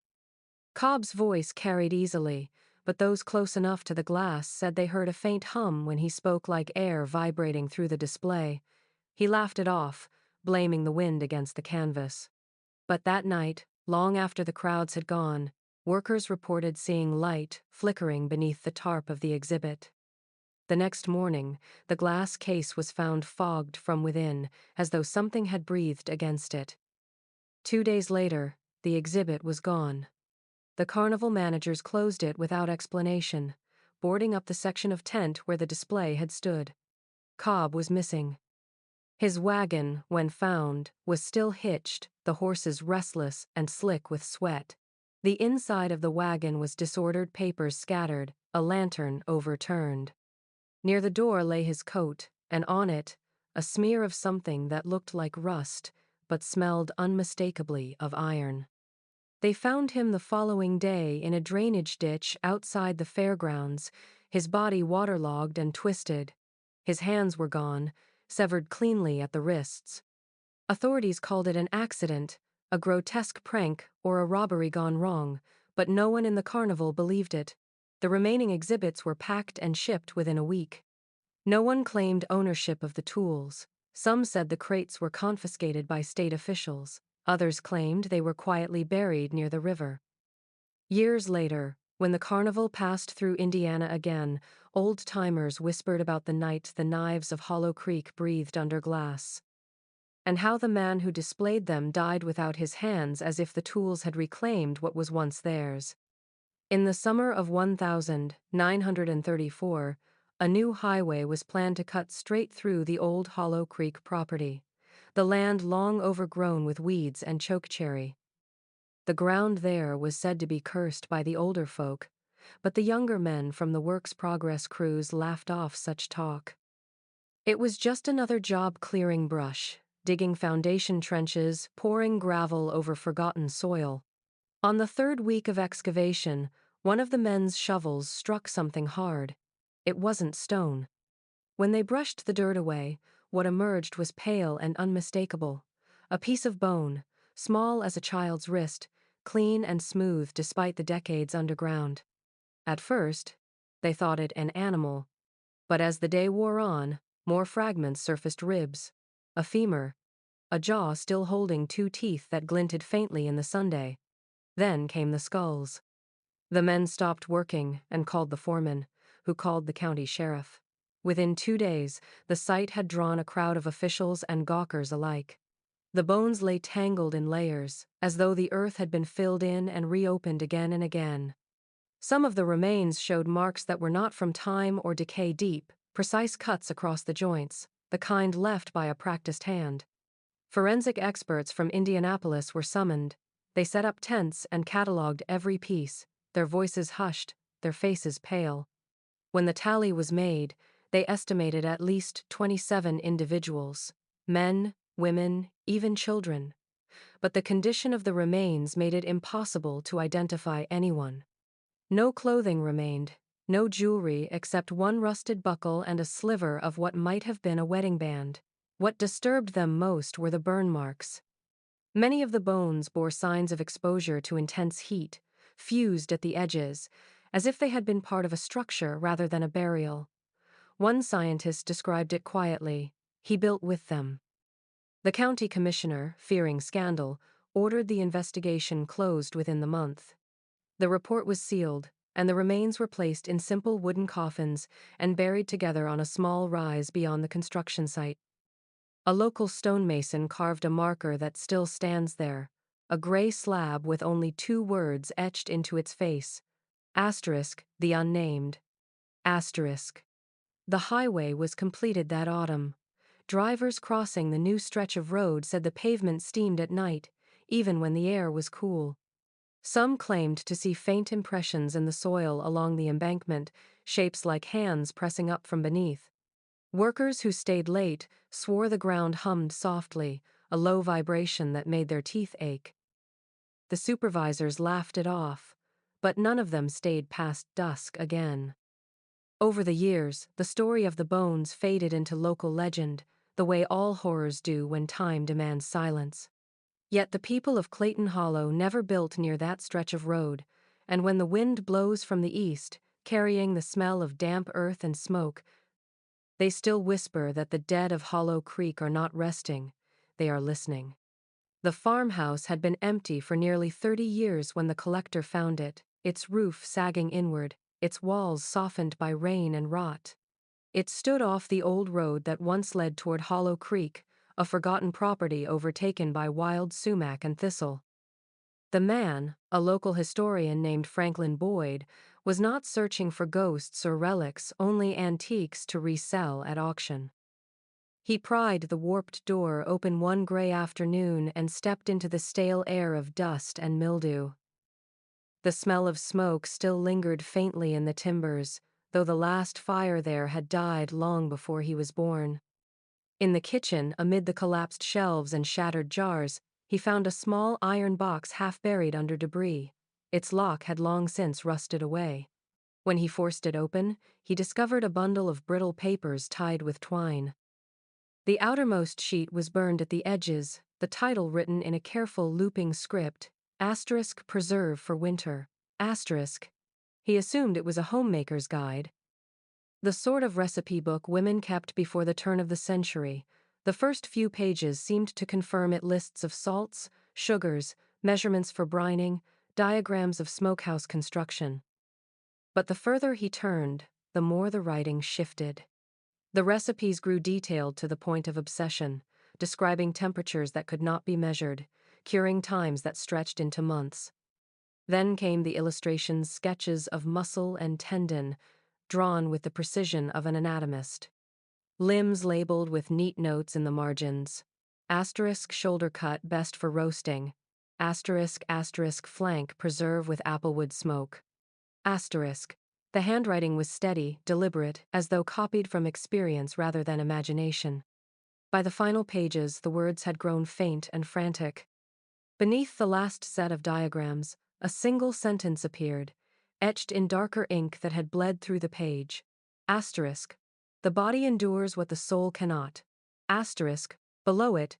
Cobb's voice carried easily, but those close enough to the glass said they heard a faint hum when he spoke, like air vibrating through the display. He laughed it off, blaming the wind against the canvas. But that night, long after the crowds had gone, workers reported seeing light flickering beneath the tarp of the exhibit. The next morning, the glass case was found fogged from within, as though something had breathed against it. 2 days later, the exhibit was gone. The carnival managers closed it without explanation, boarding up the section of tent where the display had stood. Cobb was missing. His wagon, when found, was still hitched, the horses restless and slick with sweat. The inside of the wagon was disordered, papers scattered, a lantern overturned. Near the door lay his coat, and on it, a smear of something that looked like rust, but smelled unmistakably of iron. They found him the following day in a drainage ditch outside the fairgrounds, his body waterlogged and twisted. His hands were gone, severed cleanly at the wrists. Authorities called it an accident, a grotesque prank, or a robbery gone wrong, but no one in the carnival believed it. The remaining exhibits were packed and shipped within a week. No one claimed ownership of the tools. Some said the crates were confiscated by state officials. Others claimed they were quietly buried near the river. Years later, when the carnival passed through Indiana again, old-timers whispered about the night the knives of Hollow Creek breathed under glass, and how the man who displayed them died without his hands, as if the tools had reclaimed what was once theirs. In the summer of 1934, a new highway was planned to cut straight through the old Hollow Creek property. the land long overgrown with weeds and chokecherry. The ground there was said to be cursed by the older folk, but the younger men from the work's progress crews laughed off such talk. It was just another job clearing brush, digging foundation trenches, pouring gravel over forgotten soil. On the third week of excavation, one of the men's shovels struck something hard. It wasn't stone. When they brushed the dirt away, what emerged was pale and unmistakable. A piece of bone, small as a child's wrist, clean and smooth despite the decades underground. At first, they thought it an animal, but as the day wore on, more fragments surfaced: ribs, a femur, a jaw still holding two teeth that glinted faintly in the sunday. Then came the skulls. The men stopped working and called the foreman, who called the county sheriff. Within 2 days, the site had drawn a crowd of officials and gawkers alike. The bones lay tangled in layers, as though the earth had been filled in and reopened again and again. Some of the remains showed marks that were not from time or decay: deep, precise cuts across the joints, the kind left by a practiced hand. Forensic experts from Indianapolis were summoned. They set up tents and catalogued every piece, their voices hushed, their faces pale. When the tally was made, they estimated at least 27 individuals: men, women, even children. But the condition of the remains made it impossible to identify anyone. No clothing remained, no jewelry except one rusted buckle and a sliver of what might have been a wedding band. What disturbed them most were the burn marks. Many of the bones bore signs of exposure to intense heat, fused at the edges, as if they had been part of a structure rather than a burial. One scientist described it quietly: he built with them. The county commissioner, fearing scandal, ordered the investigation closed within the month. The report was sealed, and the remains were placed in simple wooden coffins and buried together on a small rise beyond the construction site. A local stonemason carved a marker that still stands there, a gray slab with only 2 words etched into its face: asterisk, the unnamed. Asterisk. The highway was completed that autumn. Drivers crossing the new stretch of road said the pavement steamed at night, even when the air was cool. Some claimed to see faint impressions in the soil along the embankment, shapes like hands pressing up from beneath. Workers who stayed late swore the ground hummed softly, a low vibration that made their teeth ache. The supervisors laughed it off, but none of them stayed past dusk again. Over the years, the story of the bones faded into local legend, the way all horrors do when time demands silence. Yet the people of Clayton Hollow never built near that stretch of road, and when the wind blows from the east, carrying the smell of damp earth and smoke, they still whisper that the dead of Hollow Creek are not resting, they are listening. The farmhouse had been empty for nearly 30 years when the collector found it, its roof sagging inward, its walls softened by rain and rot. It stood off the old road that once led toward Hollow Creek, a forgotten property overtaken by wild sumac and thistle. The man, a local historian named Franklin Boyd, was not searching for ghosts or relics, only antiques to resell at auction. He pried the warped door open one gray afternoon and stepped into the stale air of dust and mildew. The smell of smoke still lingered faintly in the timbers, though the last fire there had died long before he was born. In the kitchen, amid the collapsed shelves and shattered jars, he found a small iron box half buried under debris. Its lock had long since rusted away. When he forced it open, he discovered a bundle of brittle papers tied with twine. The outermost sheet was burned at the edges, the title written in a careful looping script: asterisk, preserve for winter, asterisk. He assumed it was a homemaker's guide. The sort of recipe book women kept before the turn of the century. The first few pages seemed to confirm it: lists of salts, sugars, measurements for brining, diagrams of smokehouse construction. But the further he turned, the more the writing shifted. The recipes grew detailed to the point of obsession, describing temperatures that could not be measured, curing times that stretched into months. Then came the illustrations, sketches of muscle and tendon, drawn with the precision of an anatomist. Limbs labeled with neat notes in the margins. Asterisk shoulder cut best for roasting. Asterisk asterisk flank preserve with applewood smoke. Asterisk. The handwriting was steady, deliberate, as though copied from experience rather than imagination. By the final pages, the words had grown faint and frantic. Beneath the last set of diagrams, a single sentence appeared, etched in darker ink that had bled through the page. Asterisk. The body endures what the soul cannot. Asterisk. Below it,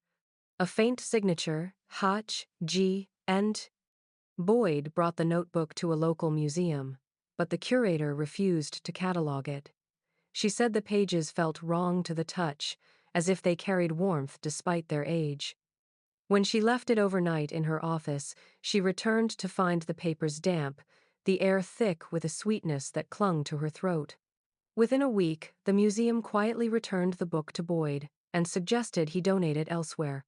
a faint signature, H, G, and Boyd brought the notebook to a local museum, but the curator refused to catalog it. She said the pages felt wrong to the touch, as if they carried warmth despite their age. When she left it overnight in her office, she returned to find the papers damp, the air thick with a sweetness that clung to her throat. Within a week, the museum quietly returned the book to Boyd and suggested he donate it elsewhere.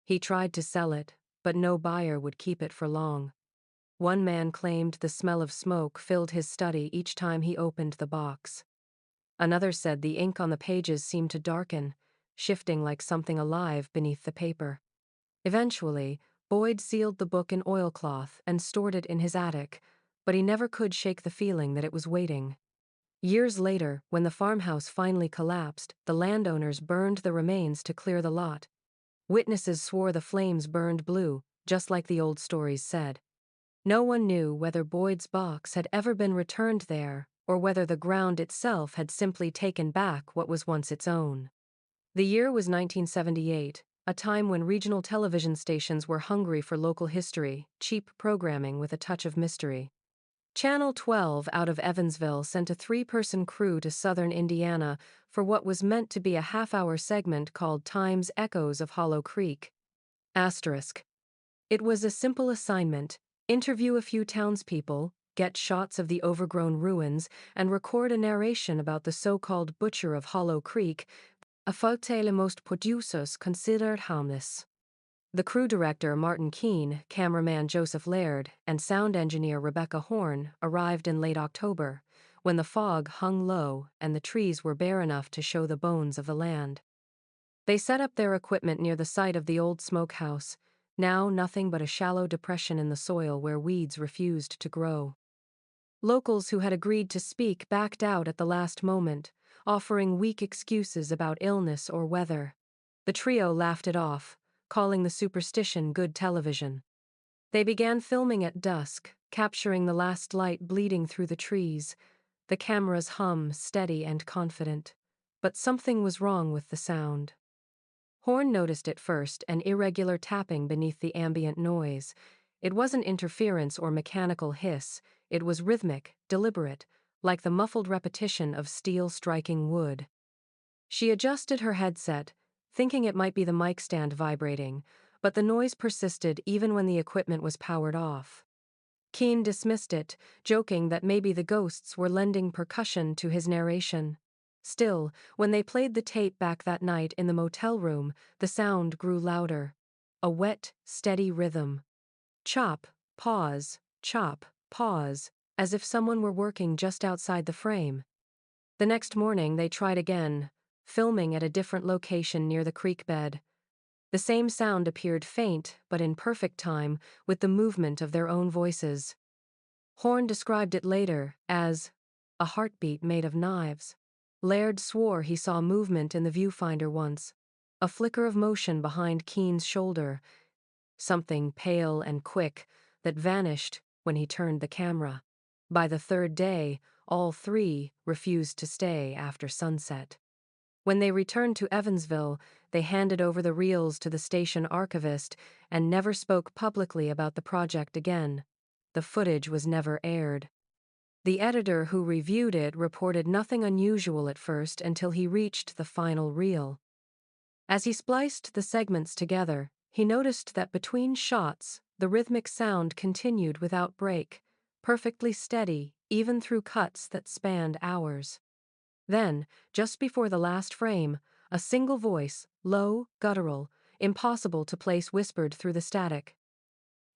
He tried to sell it, but no buyer would keep it for long. One man claimed the smell of smoke filled his study each time he opened the box. Another said the ink on the pages seemed to darken, shifting like something alive beneath the paper. Eventually, Boyd sealed the book in oilcloth and stored it in his attic, but he never could shake the feeling that it was waiting. Years later, when the farmhouse finally collapsed, the landowners burned the remains to clear the lot. Witnesses swore the flames burned blue, just like the old stories said. No one knew whether Boyd's box had ever been returned there, or whether the ground itself had simply taken back what was once its own. The year was 1978, a time when regional television stations were hungry for local history, cheap programming with a touch of mystery. Channel 12 out of Evansville sent a 3-person crew to southern Indiana for what was meant to be a half-hour segment called Time's Echoes of Hollow Creek. Asterisk. It was a simple assignment: interview a few townspeople, get shots of the overgrown ruins, and record a narration about the so-called Butcher of Hollow Creek, a faute most producers considered harmless. The crew director, Martin Keene, cameraman Joseph Laird, and sound engineer Rebecca Horn arrived in late October, when the fog hung low and the trees were bare enough to show the bones of the land. They set up their equipment near the site of the old smokehouse, now nothing but a shallow depression in the soil where weeds refused to grow. Locals who had agreed to speak backed out at the last moment, offering weak excuses about illness or weather. The trio laughed it off, calling the superstition good television. They began filming at dusk, capturing the last light bleeding through the trees, the camera's hum steady and confident. But something was wrong with the sound. Horn noticed it first, an irregular tapping beneath the ambient noise. It wasn't interference or mechanical hiss, it was rhythmic, deliberate, like the muffled repetition of steel striking wood. She adjusted her headset, thinking it might be the mic stand vibrating, but the noise persisted even when the equipment was powered off. Keene dismissed it, joking that maybe the ghosts were lending percussion to his narration. Still, when they played the tape back that night in the motel room, the sound grew louder. A wet, steady rhythm. Chop, pause, as if someone were working just outside the frame. The next morning they tried again, filming at a different location near the creek bed. The same sound appeared faint, but in perfect time, with the movement of their own voices. Horn described it later as a heartbeat made of knives. Laird swore he saw movement in the viewfinder once, a flicker of motion behind Keene's shoulder, something pale and quick that vanished when he turned the camera. By the third day, all three refused to stay after sunset. When they returned to Evansville, they handed over the reels to the station archivist and never spoke publicly about the project again. The footage was never aired. The editor who reviewed it reported nothing unusual at first until he reached the final reel. As he spliced the segments together, he noticed that between shots, the rhythmic sound continued without break, perfectly steady, even through cuts that spanned hours. Then, just before the last frame, a single voice, low, guttural, impossible to place, whispered through the static.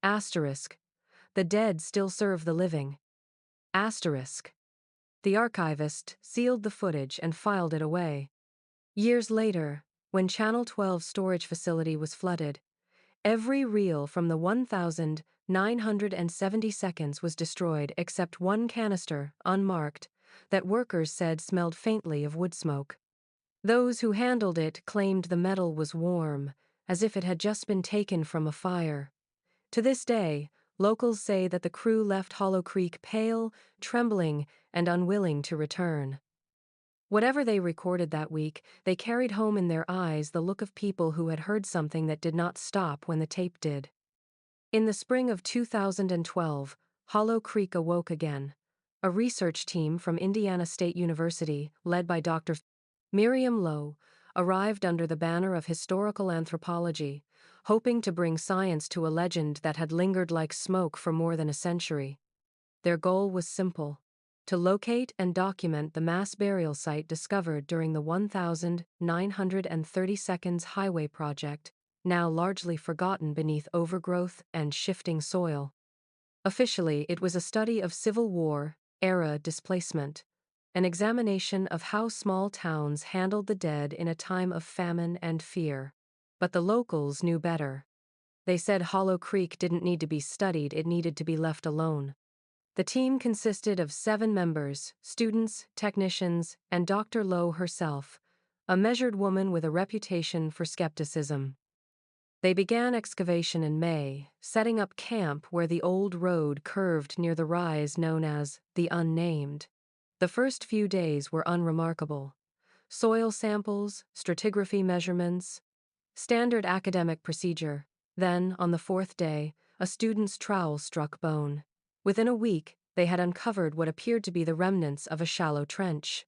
Asterisk. The dead still serve the living. Asterisk. The archivist sealed the footage and filed it away. Years later, when Channel 12's storage facility was flooded. Every reel from the 1,970 seconds was destroyed except one canister, unmarked, that workers said smelled faintly of wood smoke. Those who handled it claimed the metal was warm, as if it had just been taken from a fire. To this day, locals say that the crew left Hollow Creek pale, trembling, and unwilling to return. Whatever they recorded that week, they carried home in their eyes the look of people who had heard something that did not stop when the tape did. In the spring of 2012, Hollow Creek awoke again. A research team from Indiana State University, led by Dr. Miriam Lowe, arrived under the banner of historical anthropology, hoping to bring science to a legend that had lingered like smoke for more than a century. Their goal was simple: to locate and document the mass burial site discovered during the 1,930 Seconds Highway Project, now largely forgotten beneath overgrowth and shifting soil. Officially, it was a study of Civil War-era displacement, an examination of how small towns handled the dead in a time of famine and fear. But the locals knew better. They said Hollow Creek didn't need to be studied, it needed to be left alone. The team consisted of 7 members, students, technicians, and Dr. Lowe herself, a measured woman with a reputation for skepticism. They began excavation in May, setting up camp where the old road curved near the rise known as the Unnamed. The first few days were unremarkable. Soil samples, stratigraphy measurements, standard academic procedure. Then, on the 4th day, a student's trowel struck bone. Within a week, they had uncovered what appeared to be the remnants of a shallow trench.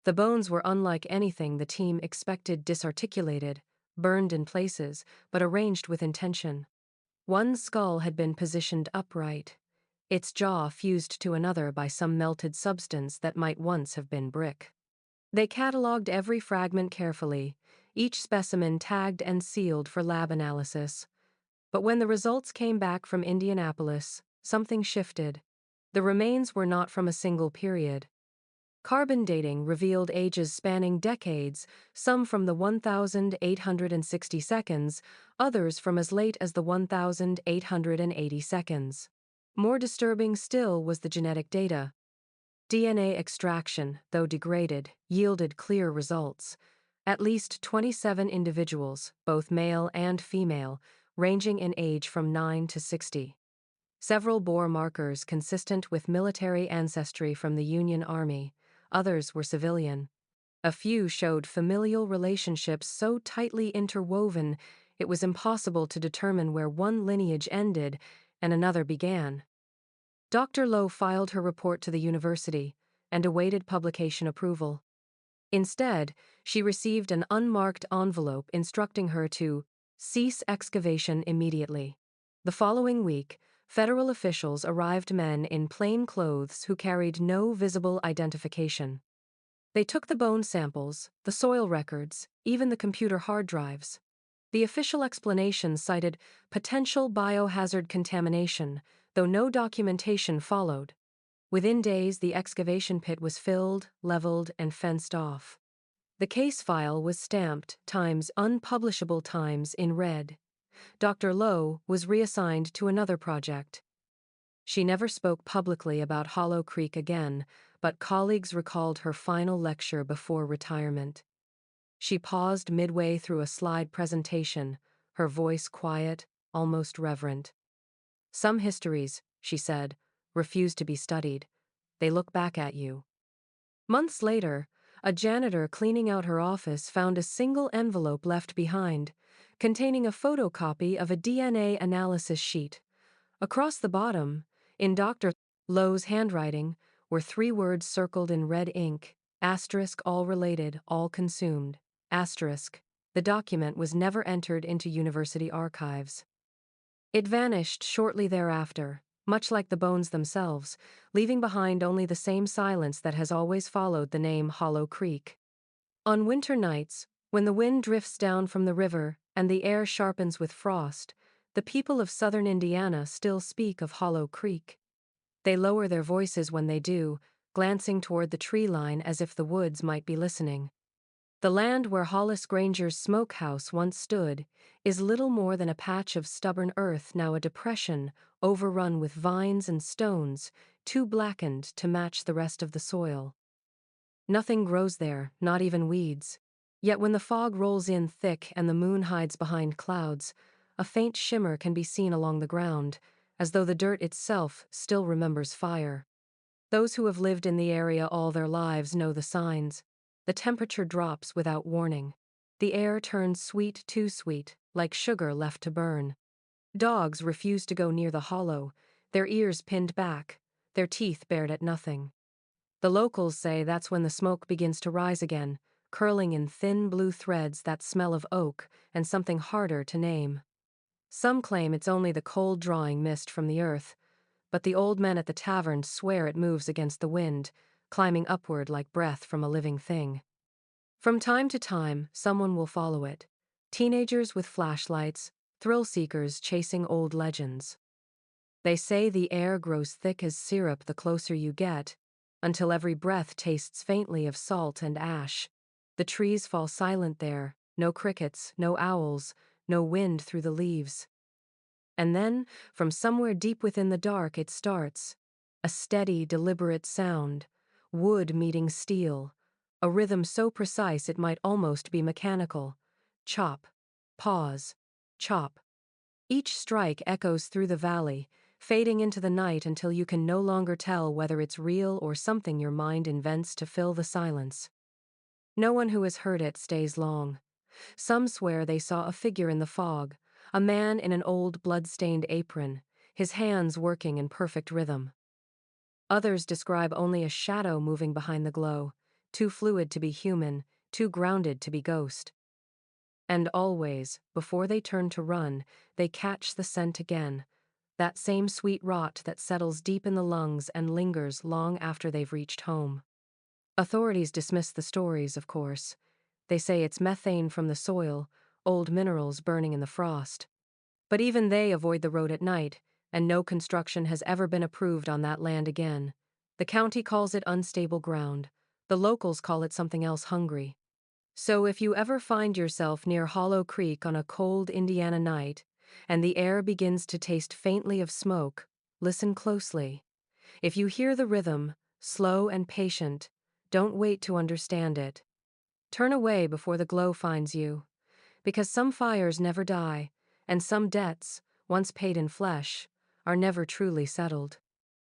The bones were unlike anything the team expected: disarticulated, burned in places, but arranged with intention. One skull had been positioned upright, its jaw fused to another by some melted substance that might once have been brick. They catalogued every fragment carefully, each specimen tagged and sealed for lab analysis. But when the results came back from Indianapolis, something shifted. The remains were not from a single period. Carbon dating revealed ages spanning decades, some from the 1,860 seconds, others from as late as the 1,880 seconds. More disturbing still was the genetic data. DNA extraction, though degraded, yielded clear results. At least 27 individuals, both male and female, ranging in age from 9 to 60. Several bore markers consistent with military ancestry from the Union Army. Others were civilian. A few showed familial relationships so tightly interwoven it was impossible to determine where one lineage ended and another began. Dr. Lowe filed her report to the university and awaited publication approval. Instead, she received an unmarked envelope instructing her to cease excavation immediately. The following week, federal officials arrived, men in plain clothes who carried no visible identification. They took the bone samples, the soil records, even the computer hard drives. The official explanation cited potential biohazard contamination, though no documentation followed. Within days, the excavation pit was filled, leveled, and fenced off. The case file was stamped Times Unpublishable Times in red. Dr. Lowe was reassigned to another project. She never spoke publicly about Hollow Creek again, but colleagues recalled her final lecture before retirement. She paused midway through a slide presentation, her voice quiet, almost reverent. "Some histories," she said, "refuse to be studied. They look back at you." Months later, a janitor cleaning out her office found a single envelope left behind, containing a photocopy of a DNA analysis sheet. Across the bottom, in Dr. Lowe's handwriting, were 3 words circled in red ink: asterisk, all related, all consumed, asterisk. The document was never entered into university archives. It vanished shortly thereafter, much like the bones themselves, leaving behind only the same silence that has always followed the name Hollow Creek. On winter nights, when the wind drifts down from the river and the air sharpens with frost, the people of southern Indiana still speak of Hollow Creek. They lower their voices when they do, glancing toward the tree line as if the woods might be listening. The land where Hollis Granger's smokehouse once stood is little more than a patch of stubborn earth, now a depression, overrun with vines and stones, too blackened to match the rest of the soil. Nothing grows there, not even weeds. Yet when the fog rolls in thick and the moon hides behind clouds, a faint shimmer can be seen along the ground, as though the dirt itself still remembers fire. Those who have lived in the area all their lives know the signs. The temperature drops without warning. The air turns sweet, too sweet, like sugar left to burn. Dogs refuse to go near the hollow, their ears pinned back, their teeth bared at nothing. The locals say that's when the smoke begins to rise again, curling in thin blue threads that smell of oak and something harder to name. Some claim it's only the cold drawing mist from the earth, but the old men at the tavern swear it moves against the wind, climbing upward like breath from a living thing. From time to time, someone will follow it. Teenagers with flashlights, thrill-seekers chasing old legends. They say the air grows thick as syrup the closer you get, until every breath tastes faintly of salt and ash. The trees fall silent there, no crickets, no owls, no wind through the leaves. And then, from somewhere deep within the dark, it starts. A steady, deliberate sound. Wood meeting steel. A rhythm so precise it might almost be mechanical. Chop. Pause. Chop. Each strike echoes through the valley, fading into the night until you can no longer tell whether it's real or something your mind invents to fill the silence. No one who has heard it stays long. Some swear they saw a figure in the fog, a man in an old blood-stained apron, his hands working in perfect rhythm. Others describe only a shadow moving behind the glow, too fluid to be human, too grounded to be ghost. And always, before they turn to run, they catch the scent again, that same sweet rot that settles deep in the lungs and lingers long after they've reached home. Authorities dismiss the stories, of course. They say it's methane from the soil, old minerals burning in the frost. But even they avoid the road at night, and no construction has ever been approved on that land again. The county calls it unstable ground. The locals call it something else, hungry. So if you ever find yourself near Hollow Creek on a cold Indiana night, and the air begins to taste faintly of smoke, listen closely. If you hear the rhythm, slow and patient, don't wait to understand it. Turn away before the glow finds you, because some fires never die, and some debts, once paid in flesh, are never truly settled.